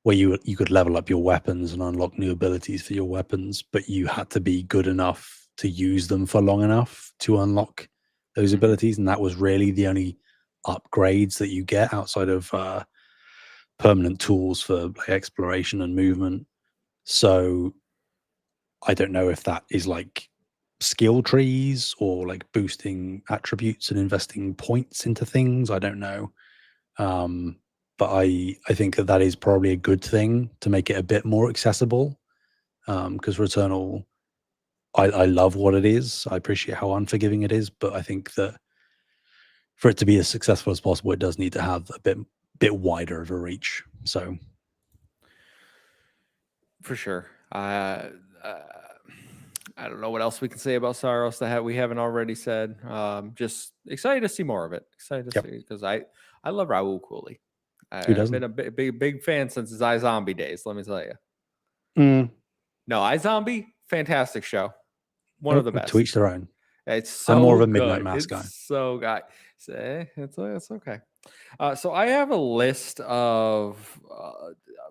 where you could level up your weapons and unlock new abilities for your weapons, but you had to be good enough to use them for long enough to unlock those abilities, and that was really the only upgrades that you get outside of permanent tools for like exploration and movement. So I don't know if that is like skill trees or like boosting attributes and investing points into things. I don't know. But I think that is probably a good thing to make it a bit more accessible. Because Returnal, I love what it is. I appreciate how unforgiving it is, but I think that for it to be as successful as possible, it does need to have a bit wider of a reach. So, for sure. I don't know what else we can say about Saros that we haven't already said. Just excited to see more of it. Excited to see, because I love Raul Cooley. I've been a big fan since his iZombie days. Let me tell you. No, iZombie, fantastic show. One of the best. To each their own. It's so I'm more of a good. Midnight Mass guy. So guy. It's okay. So I have a list of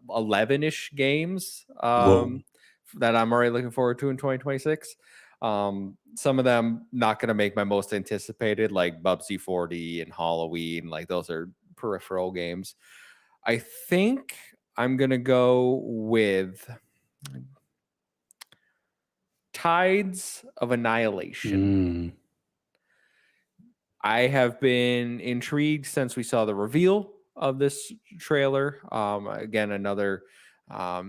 11-ish games that I'm already looking forward to in 2026. Some of them not going to make my most anticipated, like Bubsy 40 and Halloween. Like those are peripheral games. I think I'm going to go with Tides of Annihilation. I have been intrigued since we saw the reveal of this trailer. Again, another, I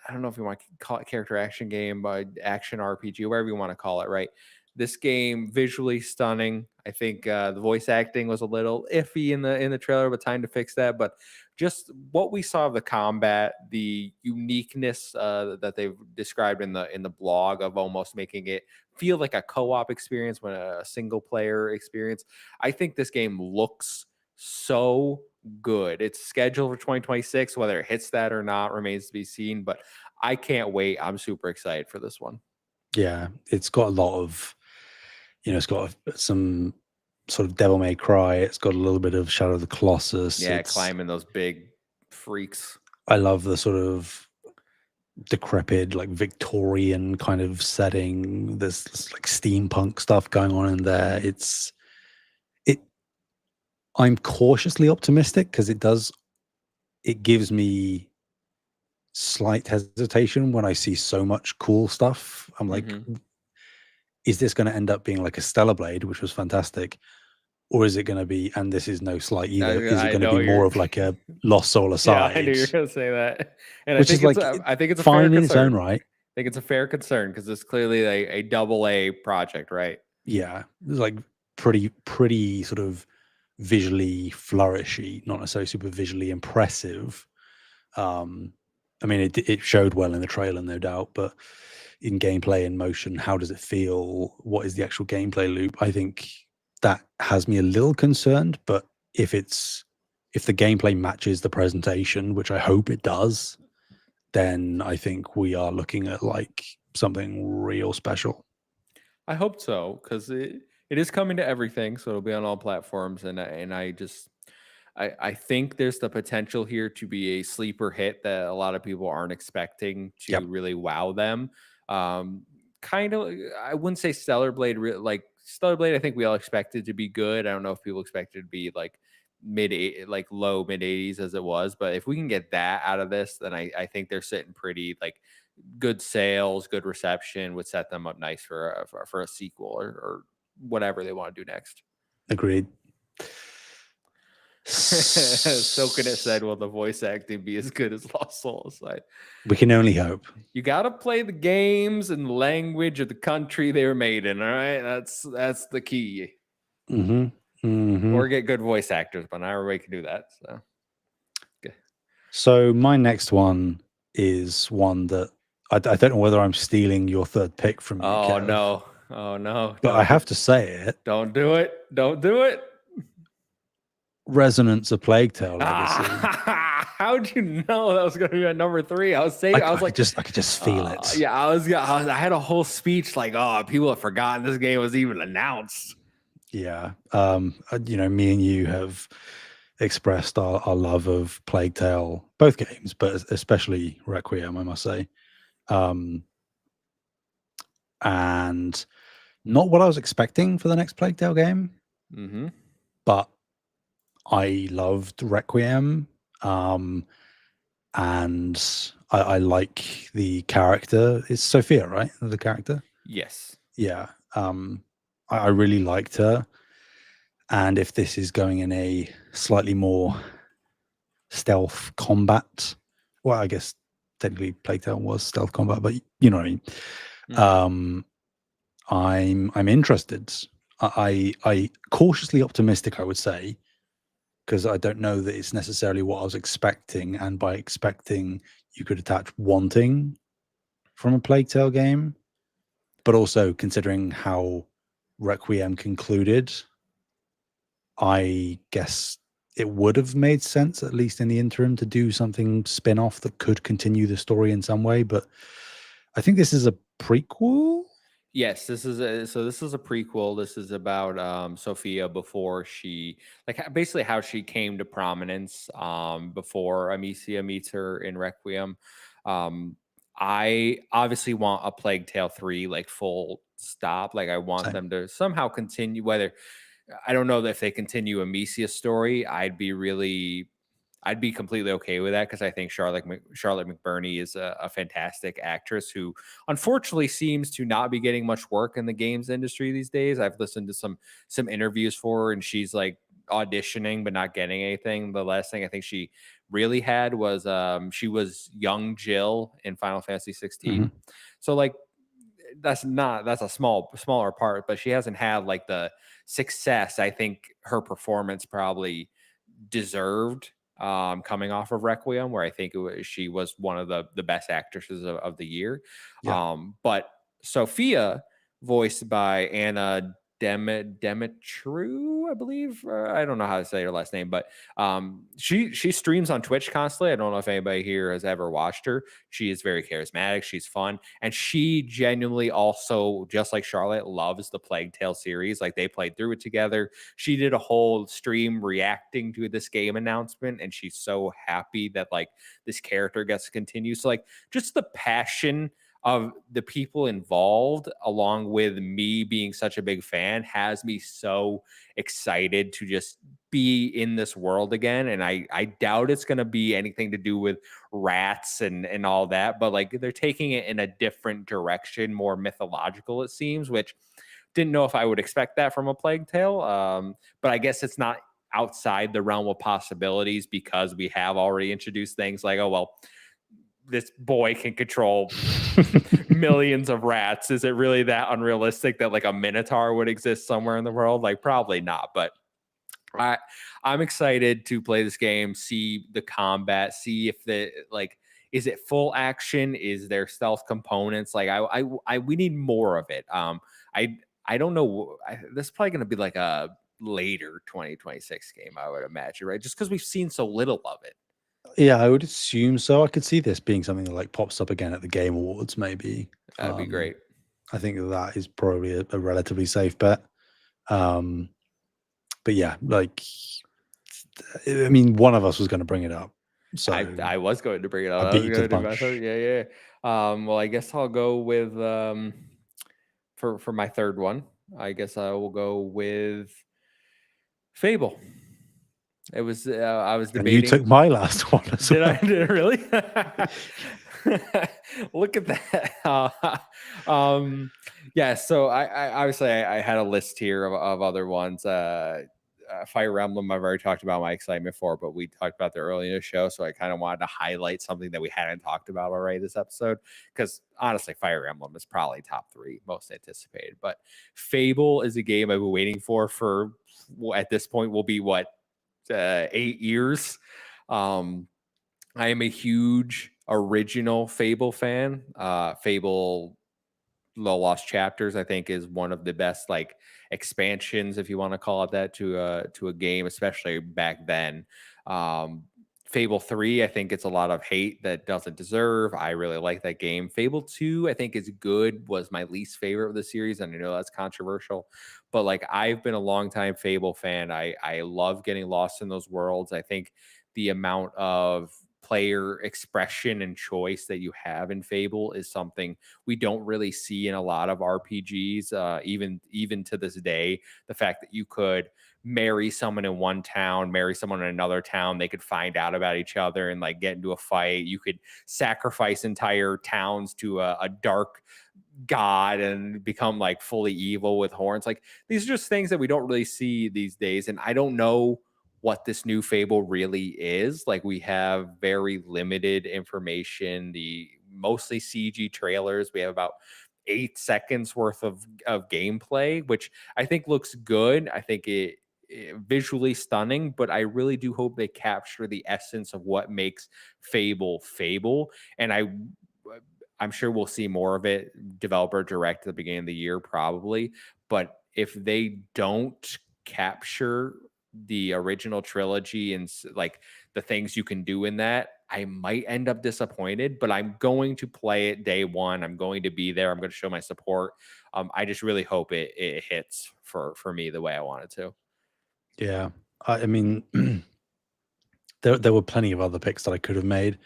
don't know if you want to call it character action game, but action RPG, whatever you want to call it, right? This game, visually stunning. I think the voice acting was a little iffy in the trailer, but time to fix that. But just what we saw of the combat, the uniqueness that they've described in the blog of almost making it feel like a co-op experience when a single player experience. I think this game looks so good. It's scheduled for 2026. Whether it hits that or not remains to be seen, but I can't wait. I'm super excited for this one. Yeah, it's got a lot of, it's got some sort of Devil May Cry. It's got a little bit of Shadow of the Colossus. Yeah, climbing those big freaks. I love the sort of decrepit, like Victorian kind of setting. There's like steampunk stuff going on in there. I'm cautiously optimistic because it gives me slight hesitation when I see so much cool stuff. I'm like, is this going to end up being like a Stellar Blade, which was fantastic? Or is it going to be, and this is no slight either, is it going to be more of like a Lost Soul Aside? Yeah, I knew you were going to say that. And which I think it's a fine fair in its own right. I think it's a fair concern because it's clearly a AA project, right? Yeah, it's like pretty sort of visually flourishy, not necessarily super visually impressive. I mean, it showed well in the trailer, no doubt, but in gameplay and motion, how does it feel? What is the actual gameplay loop? I think that has me a little concerned, but if the gameplay matches the presentation, which I hope it does, then I think we are looking at like something real special. I hope so, because it is coming to everything, so it'll be on all platforms, and I think there's the potential here to be a sleeper hit that a lot of people aren't expecting to really wow them. Kind of, I wouldn't say Stellar Blade, like Stellar Blade, I think we all expected to be good. I don't know if people expected to be like low mid 80s as it was, but if we can get that out of this, then I think they're sitting pretty. Like good sales, good reception would set them up nice for a sequel or whatever they want to do next. Agreed. So could it said, will the voice acting be as good as Lost Soul Aside? We can only hope. You got to play the games in the language of the country they were made in. All right, that's the key. Or get good voice actors, but not everybody can do that. So, okay. So my next one is one that I don't know whether I'm stealing your third pick from you. Oh Kev, no! But I have to say it. Don't do it! Don't do it! Resonance of Plague Tale Legacy. How'd you know that was going to be at number 3? I was saying, I was like, I could just feel it. yeah, I had a whole speech like, oh, people have forgotten this game was even announced. Yeah. Me and you have expressed our love of Plague Tale, both games, but especially Requiem, I must say. And not what I was expecting for the next Plague Tale game, but I loved Requiem. And I like the character. It's Sophia, right? The character? Yes. Yeah. I really liked her. And if this is going in a slightly more stealth combat, well, I guess technically Plague Tale was stealth combat, but you know what I mean. I'm interested. I cautiously optimistic, I would say, because I don't know that it's necessarily what I was expecting. And by expecting, you could attach wanting from a Plague Tale game, but also considering how Requiem concluded, I guess it would have made sense, at least in the interim, to do something spin-off that could continue the story in some way. But I think this is a prequel. Yes, this is a prequel. This is about Sophia before she, like, basically how she came to prominence before Amicia meets her in Requiem. I obviously want a Plague Tale 3, like, full stop. Like, I want Same. them to somehow continue, whether I don't know that if they continue Amicia's story, I'd be completely okay with that, because I think Charlotte McBurney is a fantastic actress who unfortunately seems to not be getting much work in the games industry these days. I've listened to some interviews for her, and she's like auditioning but not getting anything. The last thing I think she really had was she was young Jill in Final Fantasy 16. So like that's a smaller part, but she hasn't had like the success I think her performance probably deserved, coming off of Requiem, where I think she was one of the best actresses of the year. Yeah. But Sophia, voiced by Anna Demetru, I believe. I don't know how to say her last name, but she streams on Twitch constantly. I don't know if anybody here has ever watched her. She is very charismatic. She's fun, and she genuinely also, just like Charlotte, loves the Plague Tale series. Like, they played through it together. She did a whole stream reacting to this game announcement, and she's so happy that like this character gets to continue. So like, just the passion of the people involved, along with me being such a big fan, has me so excited to just be in this world again. And I doubt it's going to be anything to do with rats and all that, but like, they're taking it in a different direction, more mythological, it seems, which didn't know if I would expect that from a Plague Tale. But I guess it's not outside the realm of possibilities, because we have already introduced things like, oh, well, this boy can control millions of rats. Is it really that unrealistic that like a minotaur would exist somewhere in the world? Like, probably not. But I'm excited to play this game, see the combat, see if is it full action? Is there stealth components? Like, we need more of it. I don't know. This is probably going to be like a later 2026 game, I would imagine, right? Just because we've seen so little of it. Yeah, I would assume so. I could see this being something that like pops up again at the Game Awards, maybe. That'd be great. I think that is probably a relatively safe bet. But yeah, like, I mean, one of us was going to bring it up. So I was going to bring it up. I beat you to the punch. Yeah. Well, I guess I'll go with for my third one. I guess I will go with Fable. It was I was debating. And you took my last one as Did well. I? Did I really? Look at that. Yeah. So I obviously I had a list here of other ones. Fire Emblem, I've already talked about my excitement for, but we talked about that earlier in the show, so I kind of wanted to highlight something that we hadn't talked about already this episode, because honestly, Fire Emblem is probably top 3 most anticipated. But Fable is a game I've been waiting for at this point will be 8 years. I am a huge original Fable fan. Fable The Lost Chapters, I think, is one of the best like expansions, if you want to call it that, to a game, especially back then. Fable 3, I think it's a lot of hate that doesn't deserve. I really like that game. Fable 2, I think is good, was my least favorite of the series. And I know that's controversial, but like I've been a longtime Fable fan. I love getting lost in those worlds. I think the amount of player expression and choice that you have in Fable is something we don't really see in a lot of RPGs, even to this day. The fact that you could marry someone in one town, marry someone in another town, they could find out about each other and like get into a fight. You could sacrifice entire towns to a dark god and become like fully evil with horns. Like these are just things that we don't really see these days. And I don't know what this new Fable really is. Like we have very limited information, the mostly CG trailers. We have about 8 seconds worth of gameplay, which I think looks good. I think it visually stunning, but I really do hope they capture the essence of what makes Fable Fable. And I'm sure we'll see more of it developer direct at the beginning of the year, probably. But if they don't capture the original trilogy and like the things you can do in that, I might end up disappointed, but I'm going to play it day one. I'm going to be there. I'm going to show my support. I just really hope it hits for me the way I want it to. Yeah. I mean, there were plenty of other picks that I could have made,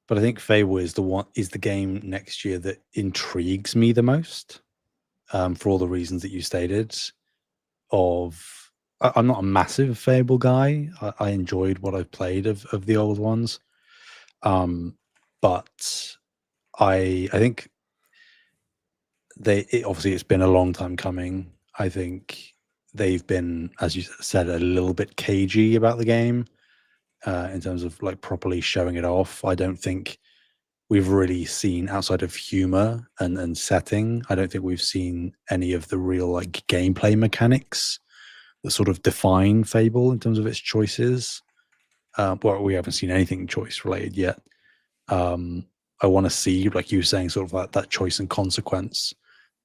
but I think Fable is the game next year that intrigues me the most, for all the reasons that you stated. I'm not a massive Fable guy. I enjoyed what I've played of the old ones, but I think obviously it's been a long time coming. I think they've been, as you said, a little bit cagey about the game, in terms of like properly showing it off. I don't think we've really seen, outside of humor and setting, I don't think we've seen any of the real like gameplay mechanics that sort of define Fable in terms of its choices. Well, we haven't seen anything choice related yet. I want to see, like you were saying, sort of that choice and consequence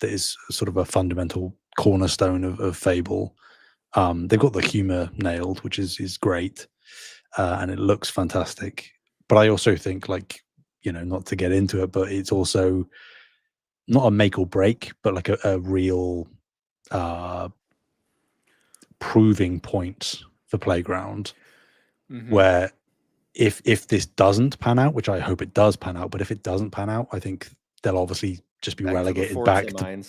that is sort of a fundamental cornerstone of Fable. They've got the humor nailed, which is great, and it looks fantastic. But I also think, like, not to get into it, but it's also not a make or break, but like a real proving point for Playground, where if this doesn't pan out, which I hope it does pan out, but if it doesn't pan out, I think they'll obviously just be relegated back to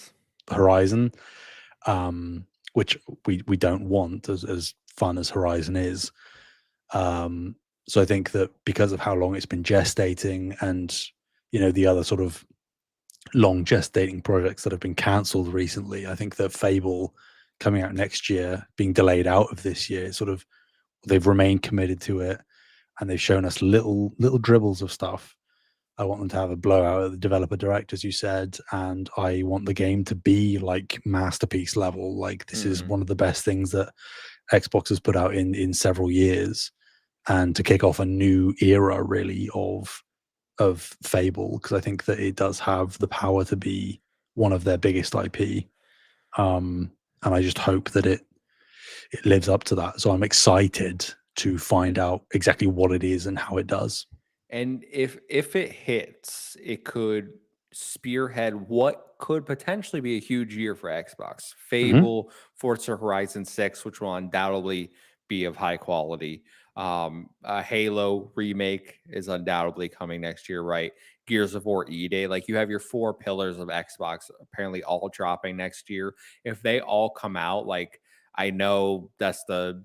Horizon, which we don't want, as fun as Horizon is. So I think that because of how long it's been gestating, and the other sort of long gestating projects that have been cancelled recently, I think that Fable coming out next year, being delayed out of this year, sort of, they've remained committed to it, and they've shown us little dribbles of stuff. I want them to have a blowout at the developer direct, as you said, and I want the game to be like masterpiece level. Like this is one of the best things that Xbox has put out in several years, and to kick off a new era really of Fable, because I think that it does have the power to be one of their biggest IP. And I just hope that it lives up to that. So I'm excited to find out exactly what it is and how it does. And if it hits, it could spearhead what could potentially be a huge year for Xbox. Fable, Forza Horizon 6, which will undoubtedly be of high quality. A Halo remake is undoubtedly coming next year, right? Gears of War E-Day. Like you have your four pillars of Xbox apparently all dropping next year. If they all come out, like I know that's the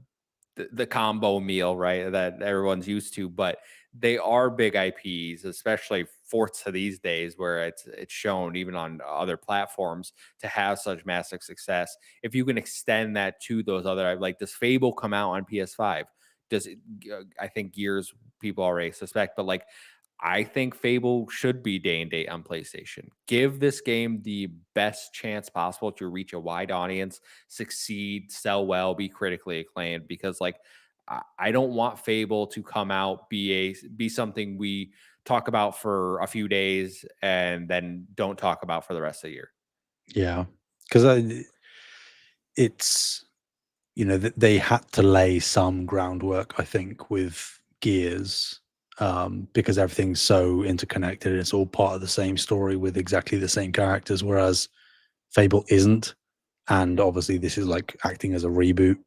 combo meal, right? That everyone's used to, but they are big IPs, especially Forza these days, where it's shown even on other platforms to have such massive success. If you can extend that to those other, like, does Fable come out on PS5? Does it? I think Gears people already suspect, but like I think Fable should be day and date on PlayStation. Give this game the best chance possible to reach a wide audience, succeed, sell well, be critically acclaimed. Because like I don't want Fable to come out be something we talk about for a few days and then don't talk about for the rest of the year. Yeah, because it's they had to lay some groundwork, I think, with Gears, because everything's so interconnected. It's all part of the same story with exactly the same characters, whereas Fable isn't. And obviously, this is like acting as a reboot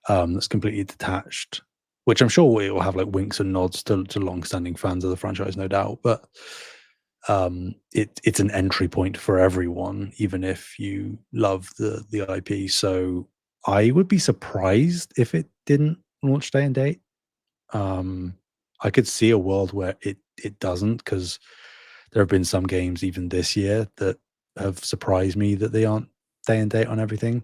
that's completely detached, which I'm sure it will have like winks and nods to long-standing fans of the franchise, no doubt. But it's an entry point for everyone, even if you love the IP. So I would be surprised if it didn't launch day and date. I could see a world where it doesn't, because there have been some games even this year that have surprised me that they aren't day and date on everything.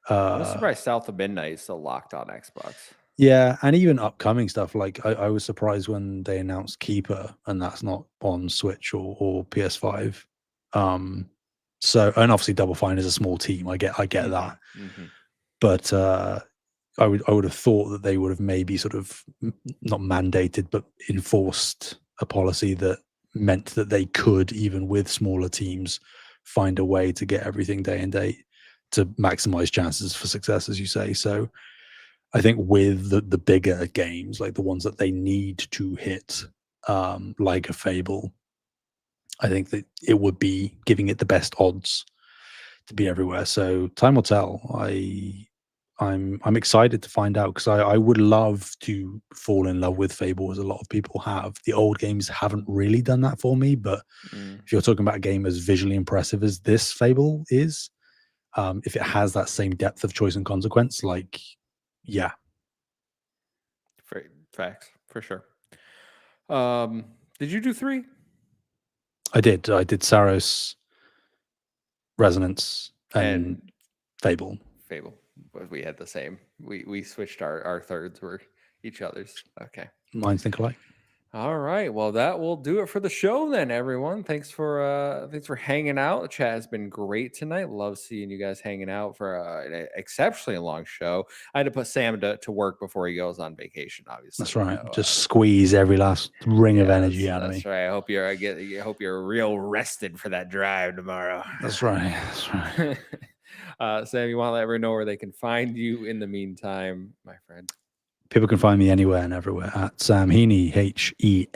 I was surprised South of Midnight is still locked on Xbox. Yeah, and even upcoming stuff, like I was surprised when they announced Keeper, and that's not on Switch or PS5. So, and obviously Double Fine is a small team. I get that, but I would have thought that they would have maybe sort of not mandated, but enforced a policy that meant that they could, even with smaller teams, find a way to get everything day and date to maximize chances for success, as you say. So I think with the bigger games, like the ones that they need to hit, like a Fable, I think that it would be giving it the best odds to be everywhere. So time will tell. I'm excited to find out, because I would love to fall in love with Fable, as a lot of people have. The old games haven't really done that for me, but if you're talking about a game as visually impressive as this Fable is, if it has that same depth of choice and consequence, like, yeah. Facts, for sure. Did you do 3? I did Saros, Resonance, and Fable. But we had the same. We switched our thirds were each other's. Okay. Minds think alike. All right. Well, that will do it for the show then, everyone. Thanks for hanging out. The chat has been great tonight. Love seeing you guys hanging out for an exceptionally long show. I had to put Sam to work before he goes on vacation, obviously. That's right. Just squeeze every last ring of energy out of me. That's right. I hope you're real rested for that drive tomorrow. That's right. That's right. Sam, you want to let everyone know where they can find you in the meantime, my friend? People can find me anywhere and everywhere at Sam Heaney, Heaney.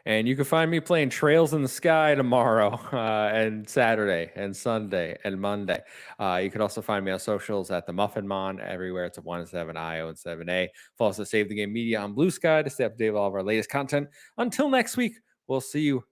And you can find me playing Trails in the Sky tomorrow and Saturday and Sunday and Monday. You can also find me on socials at the Muffin Mon everywhere. It's a 17IO and 7A. Follow us at Save the Game Media on Blue Sky to stay up to date with all of our latest content. Until next week, we'll see you